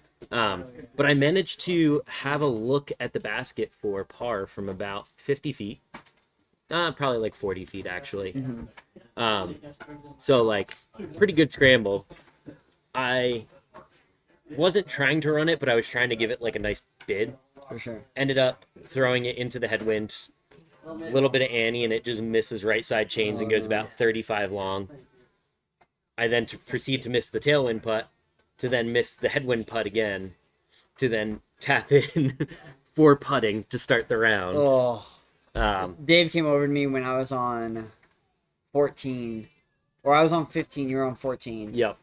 But I managed to have a look at the basket for par from about 50 feet. Probably like 40 feet, actually. Mm-hmm. So, like, pretty good scramble. I wasn't trying to run it, but I was trying to give it, like, a nice bid. For sure. Ended up throwing it into the headwind. A little bit of Annie, and it just misses right side chains and goes about 35 long. I then proceed to miss the tailwind putt, to then miss the headwind putt again, to then tap in for putting to start the round. Oh. Um, Dave came over to me when I was on 14. Or I was on 15, you were on 14. yep.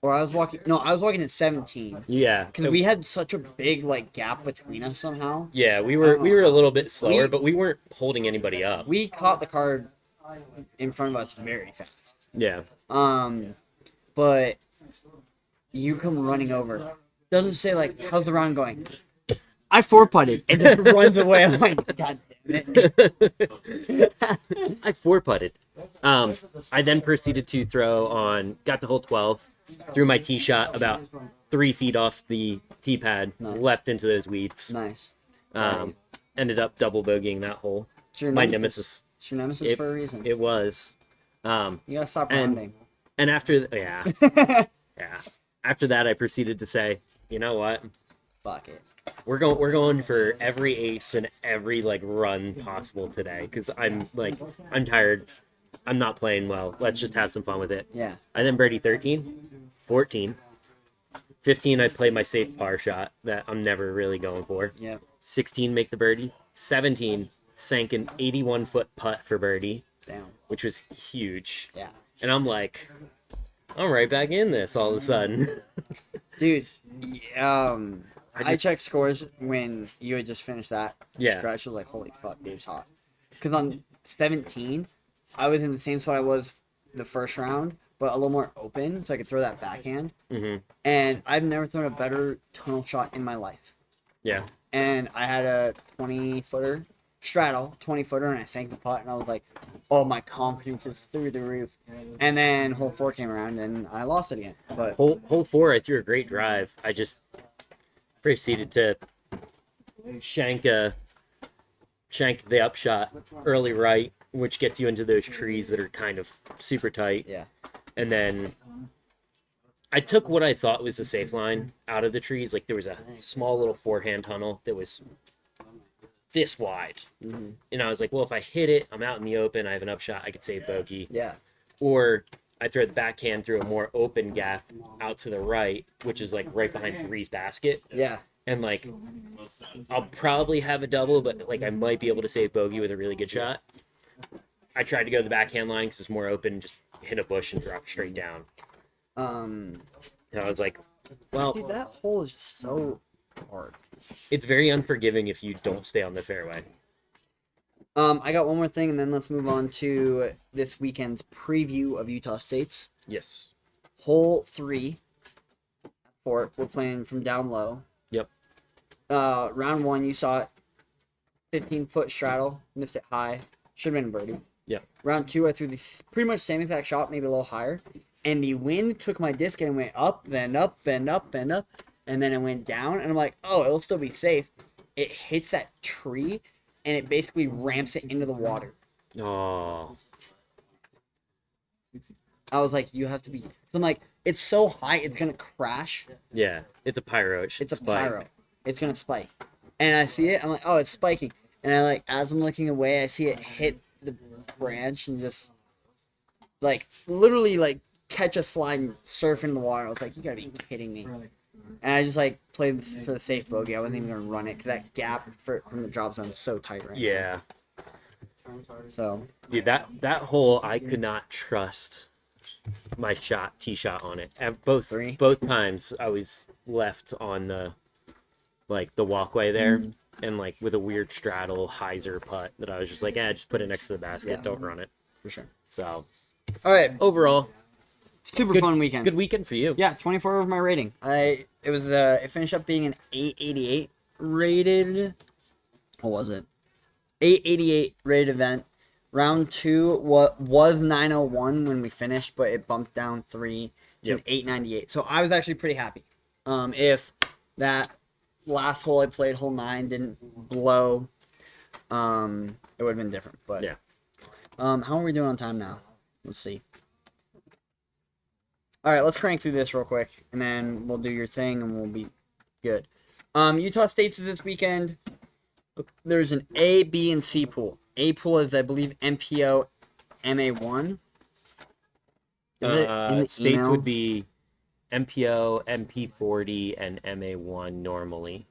Or I was walking at 17. Yeah. Because we had such a big, like, gap between us somehow. Yeah, we were a little bit slower, but we weren't holding anybody up. We caught the card in front of us very fast. Yeah. But you come running over. Doesn't say, like, how's the round going? I 4-putted. And just runs away. I'm like, God damn it. I 4-putted. I then proceeded to got to hole 12, threw my tee shot about 3 feet off the tee pad, Nice. left into those weeds. Nice. Ended up double bogeying that hole. It's your My nemesis. It's your nemesis for a reason. It was. You gotta stop and- rounding. And after, yeah. After that, I proceeded to say, you know what? Fuck it. We're going for every ace and every like run possible today because I'm tired. I'm not playing well. Let's just have some fun with it. Yeah. I then birdie 13, 14, 15. I play my safe par shot that I'm never really going for. Yeah. 16 make the birdie. 17 sank an 81-foot putt for birdie, Damn. which was huge. Yeah. And I'm like, I'm right back in this all of a sudden. Dude, I checked scores when you had just finished that Yeah. stretch. I was like, holy fuck, Dave's hot. Because on 17, I was in the same spot I was the first round, but a little more open, so I could throw that backhand. Hmm. And I've never thrown a better tunnel shot in my life. Yeah. And I had a 20-footer straddle, 20-footer, and I sank the putt, and I was like, oh, my confidence is through the roof. And then hole 4 came around, and I lost it again. But Hole 4, I threw a great drive. I just proceeded to shank the upshot early right, which gets you into those trees that are kind of super tight. yeah, And then I took what I thought was the safe line out of the trees. Like there was a small little forehand tunnel that was this wide. mm-hmm. And I was like, well, if I hit it, I'm out in the open. I have an upshot. I could save bogey. yeah, Or I throw the backhand through a more open gap out to the right, which is like right behind Three's basket. yeah. And like, I'll probably have a double, but like I might be able to save bogey with a really good shot. I tried to go to the backhand line because it's more open, just hit a bush and drop straight down. And I was like, well, Dude, that hole is so hard. it's very unforgiving if you don't stay on the fairway. I got one more thing, and then let's move on to this weekend's preview of Utah State's. Yes. Hole 3. We're playing from down low. Yep. Round 1, you saw it. 15-foot straddle. Missed it high. Should have been a birdie. Yep. Round 2, I threw the pretty much same exact shot, maybe a little higher. And the wind took my disc and went up, then up, then up, then up. And then it went down. And I'm like, oh, it'll still be safe. It hits that tree, and it basically ramps it into the water. Oh. I was like, you have to be. So I'm like, it's so high, it's gonna crash. Yeah. It's a pyro. It should It's a spike. pyro. It's gonna spike. And I see it. I'm like, oh, it's spiking. And I like, as I'm looking away, I see it hit the branch and just like literally like catch a slide and surf in the water. I was like, you gotta be kidding me. And I just like played for the safe bogey. I wasn't even gonna run it because that gap from the drop zone is so tight right Yeah. now. So Dude, that hole, I could not trust my tee shot on it. At both times I was left on the walkway there, and like with a weird straddle hyzer putt that I was just like, just put it next to the basket, Yeah. don't run it. for sure. So All right, overall, super fun weekend. good weekend for you. Yeah, 24 over my rating. It finished up being an 888 rated. What was it? 888 rated event. Round 2 was 901 when we finished, but it bumped down 3 to an 898. So I was actually pretty happy. If that last hole I played, hole 9, didn't blow, it would have been different. But Yeah. how are we doing on time now? Let's see. All right, let's crank through this real quick, and then we'll do your thing, and we'll be good. Utah State's this weekend. There's an A, B, and C pool. A pool is, I believe, MPO, MA1. Is it in the States email? would be MPO, MP40, and MA1 normally.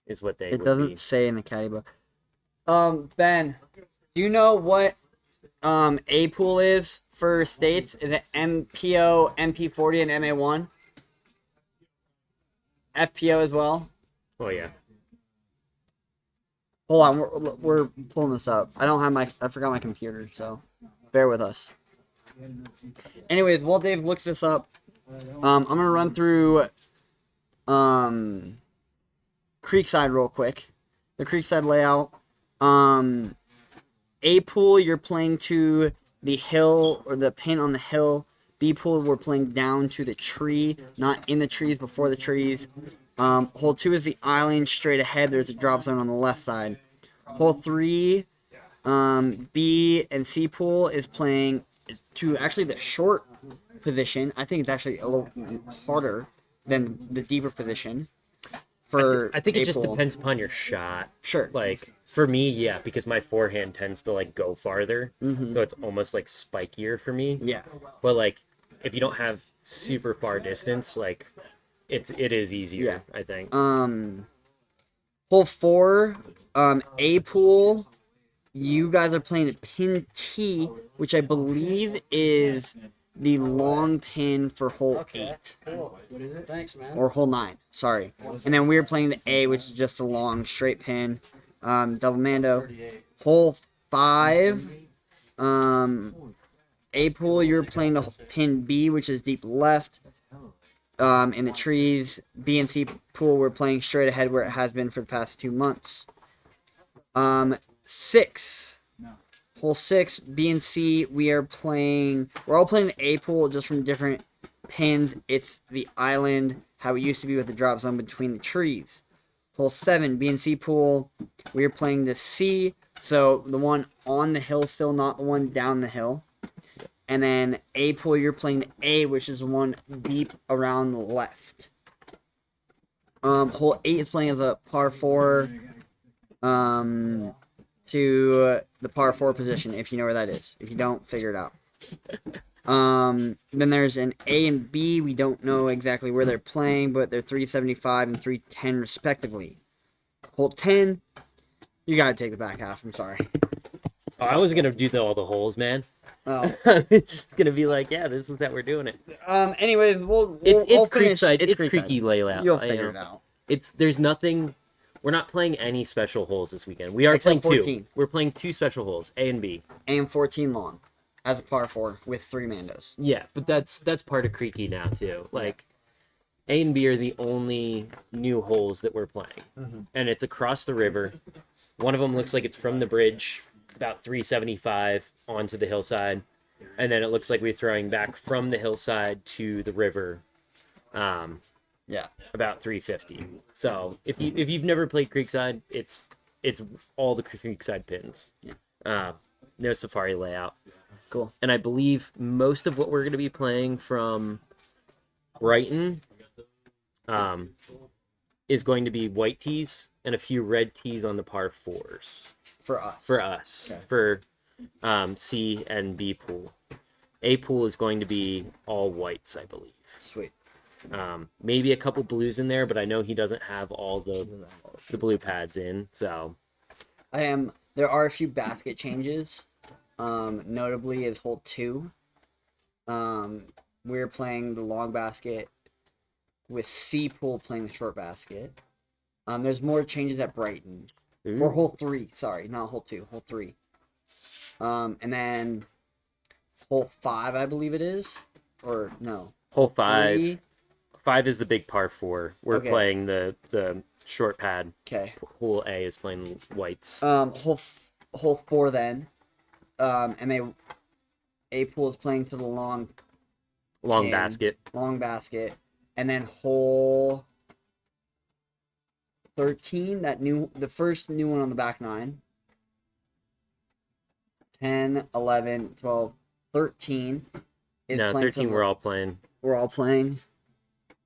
Is what they It would doesn't be. say in the caddy book. Ben, do you know what A pool is for states? Is it MPO, MP40, and MA1? FPO as well? Oh yeah. Hold on, we're pulling this up. I forgot my computer, so bear with us. Anyways, while Dave looks this up, I'm gonna run through Creekside real quick. The Creekside layout. A pool, you're playing to the hill or the pin on the hill. B pool, we're playing down to the tree, not in the trees, before the trees. Hole 2 is the island straight ahead. There's a drop zone on the left side. Hole 3, B and C pool is playing to actually the short position. I think it's actually a little harder than the deeper position. For I think it just A pool. depends upon your shot. Sure. Like for me, yeah, because my forehand tends to like go farther, Mhm. so it's almost like spikier for me. Yeah. But like if you don't have super far distance, like it is easier. Yeah. I think. Hole 4, A pool. You guys are playing a pin T, which I believe is the long pin for hole 8. Cool. What is it? Thanks, man. Or hole 9, sorry. And then we were playing the A, which is just a long straight pin. Double Mando. Hole 5, A pool, you're playing the pin B, which is deep left. In the trees. B and C pool, we're playing straight ahead where it has been for the past 2 months. 6. Hole 6, B and C, we're all playing the A pool just from different pins. It's the island, how it used to be with the drop zone between the trees. Hole 7, B and C pool, we're playing the C, so the one on the hill still, not the one down the hill. And then A pool, you're playing the A, which is the one deep around the left. Hole 8 is playing as a par 4. To the par 4 position, if you know where that is. If you don't, figure it out. Then there's an A and B. We don't know exactly where they're playing, but they're 375 and 310 respectively. Hole 10, you gotta take the back half. I'm sorry. Oh, I was gonna do all the holes, man. Oh. It's just gonna be like, yeah, this is how we're doing it. Anyways, we'll It's finish. creekside. It's creekside. creaky layout. You'll figure it out. There's nothing. We're not playing any special holes this weekend. We are Except playing 14. 2. We're playing 2 special holes, A and B. And 14 long, as a par 4 with 3 Mandos. Yeah, but that's part of creaky now too. Like, A and B are the only new holes that we're playing, and it's across the river. One of them looks like it's from the bridge, about 375 onto the hillside, and then it looks like we're throwing back from the hillside to the river. Yeah. About 350. So if you've never played Creekside, it's all the Creekside pins. Yeah. No safari layout. Cool. And I believe most of what we're going to be playing from Brighton is going to be white tees and a few red tees on the par 4s. For us. Okay. For C and B pool. A pool is going to be all whites, I believe. Sweet. Maybe a couple blues in there, but I know he doesn't have all the blue pads in. So there are a few basket changes. Notably is hole 2. We're playing the long basket with C pool playing the short basket. There's more changes at Brighton. Ooh. Or hole 3, sorry, not hole 2, hole 3. And then hole 5, I believe it is. Or no. Hole 5. 3. 5 is the big par 4. We're Okay. playing the short pad. Okay. Hole A is playing whites. Hole 4 then. And A pool is playing to the long pin, basket. Long basket. And then hole 13, the first new one on the back 9. 10, 11, 12, 13 is No, playing 13 we're all playing. We're all playing.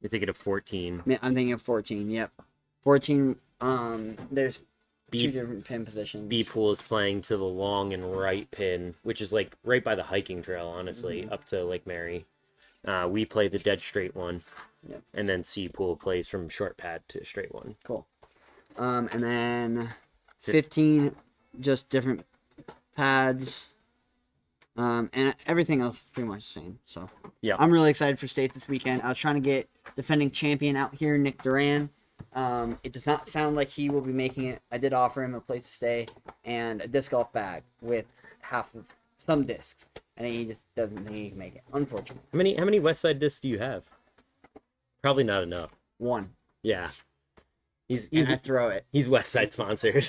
You're thinking of 14. I'm thinking of 14, yep. 14, there's B- 2 different pin positions. B pool is playing to the long and right pin, which is like right by the hiking trail, honestly, up to Lake Mary. We play the dead straight one. Yep. And then C pool plays from short pad to straight one. Cool. And then 15, just different pads. And everything else is pretty much the same. So yeah, I'm really excited for states this weekend. I was trying to get defending champion out here, Nick Duran. It does not sound like he will be making it. I did offer him a place to stay and a disc golf bag with half of some discs, and he just doesn't think he can make it. Unfortunately. How many West Side discs do you have? Probably not enough. 1. Yeah, And I throw it. he's West Side sponsored.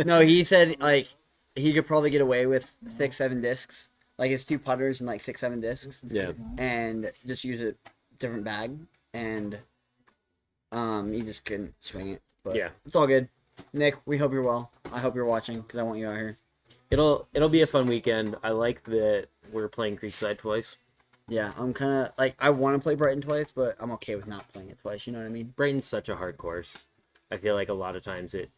No, he said like he could probably get away with 6-7 discs. Like it's 2 putters and like 6-7 discs. Yeah. And just use a different bag, and he just couldn't swing it. But Yeah. it's all good. Nick, we hope you're well. I hope you're watching because I want you out here. It'll be a fun weekend. I like that we're playing Creekside twice. Yeah, I'm kind of like I want to play Brighton twice, but I'm okay with not playing it twice. You know what I mean? Brighton's such a hard course. I feel like a lot of times it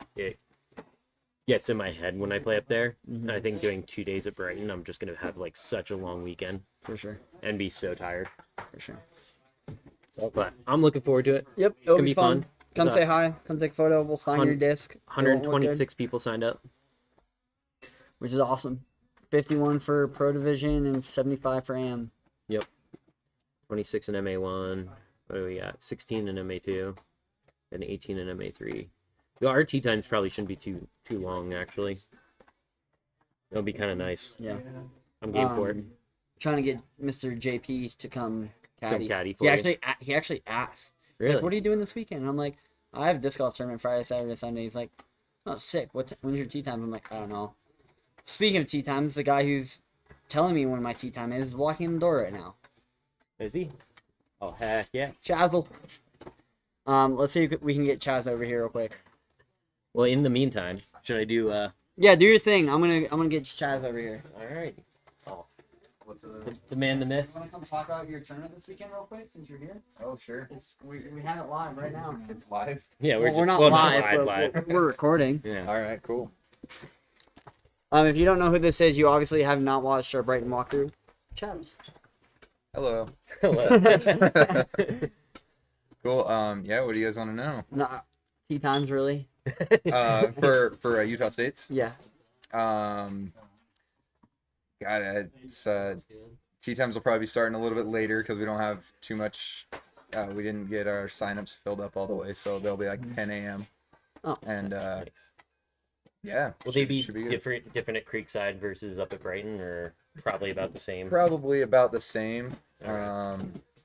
gets in my head when I play up there. And I think doing 2 days at Brighton, I'm just gonna have like such a long weekend For sure. and be so tired. For sure. But I'm looking forward to it. Yep, it'll gonna be be fun. fun. Come So- say hi. Come take a photo. We'll sign your disc. It won't look good, 126 people signed up. which is awesome. 51 for Pro Division and 75 for AM. Yep. 26 in MA1. What do we got? 16 in MA2, and 18 in MA3. The RT times probably shouldn't be too long, actually. It'll be kind of nice. Yeah. I'm game for it. Trying to get Mr. JP to come caddy. caddy for he you. he actually asked. Really? Like, what are you doing this weekend? And I'm like, I have a disc golf tournament Friday, Saturday, Sunday. He's like, oh, sick. When's your tee time? I'm like, I don't know. Speaking of tee times, the guy who's telling me when my tee time is walking in the door right now. Is he? Oh, heck yeah. Chazzle. Let's see if we can get Chaz over here real quick. Well, in the meantime, should I do... Yeah, do your thing. I'm gonna get Chaz over here. All right. Oh. The man, the myth. You want to come talk about your tournament this weekend real quick since you're here? Oh, sure. We have it live right now. It's live. Yeah, We're not well, live, live. but we're recording. Yeah. All right, cool. If you don't know who this is, you obviously have not watched our Brighton walkthrough. Chaz. Hello. Hello. Cool. Yeah, what do you guys want to know? Nah, tee times really. For Utah States. Yeah. God, it's tee times will probably be starting a little bit later because we don't have too much. We didn't get our signups filled up all the way, so they'll be like 10 a.m. Oh. And Nice. yeah. Will they be should good. different at Creekside versus up at Brighton, or probably about the same? Probably about the same. All right.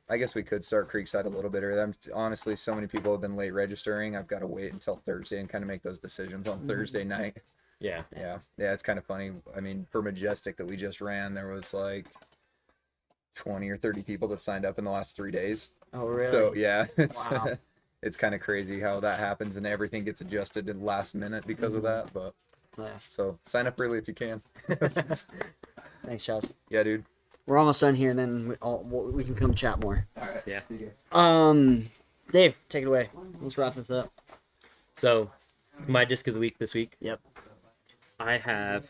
I guess we could start Creekside a little bit earlier. Honestly, so many people have been late registering. I've got to wait until Thursday and kind of make those decisions on Thursday night. Yeah. Yeah, it's kind of funny. I mean, for Majestic that we just ran, there was like 20 or 30 people that signed up in the last 3 days. Oh really? So yeah, it's Wow. it's kind of crazy how that happens and everything gets adjusted in the last minute because of that. But Yeah. so sign up early if you can. Thanks, Chaz. Yeah, dude. We're almost done here, and then we can come chat more. Yeah. Dave, take it away. Let's wrap this up. So, my disc of the week this week. Yep. I have.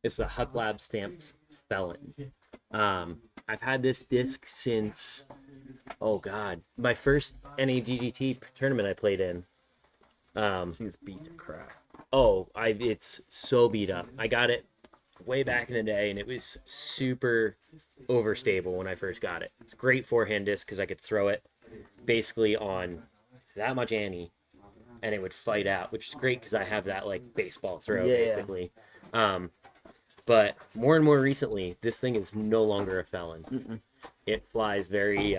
It's the Huck Lab Stamps Felon. I've had this disc since. Oh God, my first NADGT tournament I played in. I think it's beat to crap. Oh, it's so beat up. I got it way back in the day, and it was super overstable when I first got it. It's a great forehand disc because I could throw it basically on that much ante, and it would fight out, which is great because I have that like baseball throw basically. But more and more recently, this thing is no longer a felon. Mm-mm. It flies very,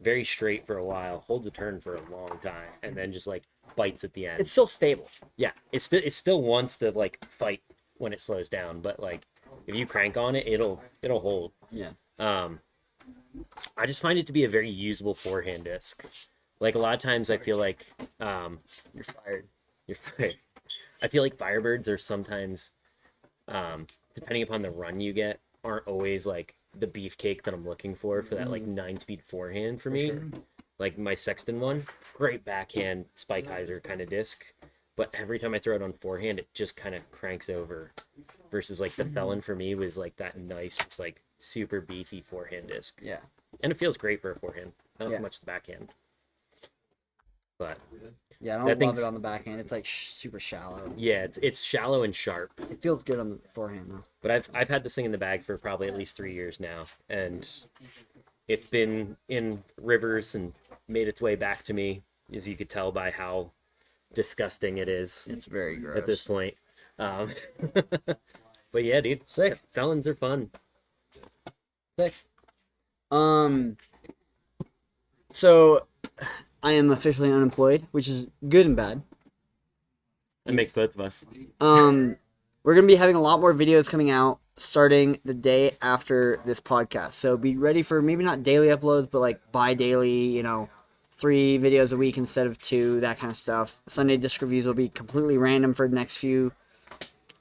very straight for a while, holds a turn for a long time, and then just like bites at the end. It's still stable. Yeah, it still wants to like fight when it slows down, but like if you crank on it, it'll hold. Yeah. I just find it to be a very usable forehand disc. Like a lot of times, I feel like You're fired. you're fired. I feel like Firebirds are sometimes, depending upon the run you get, aren't always like the beefcake that I'm looking for that like 9-speed forehand for me. Like my Sexton one, great backhand spike hyzer kind of disc, but every time I throw it on forehand, it just kind of cranks over. Versus like the Felon for me was like that nice, it's like super beefy forehand disc, Yeah. and it feels great for a forehand. Not Yeah. so much the backhand, but Yeah, I That don't love thing's- it on the backhand. It's like super shallow. yeah, it's shallow and sharp. It feels good on the forehand though. But I've had this thing in the bag for probably at least 3 years now, and it's been in rivers and made its way back to me, as you could tell by how disgusting it is It's very gross. at this point. But yeah, dude, Sick. Felons are fun. Sick. So I am officially unemployed, which is good and bad. It makes both of us. We're gonna be having a lot more videos coming out starting the day after this podcast. So be ready for maybe not daily uploads, but like bi-daily, 3 videos a week instead of 2, that kind of stuff. Sunday disc reviews will be completely random for the next few.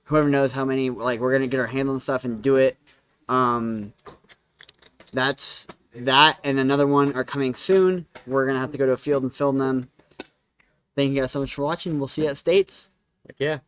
Whoever knows how many, like, we're gonna get our hands on stuff and do it. That's that and another one are coming soon. We're gonna have to go to a field and film them. Thank you guys so much for watching. We'll see you at States. Like, yeah.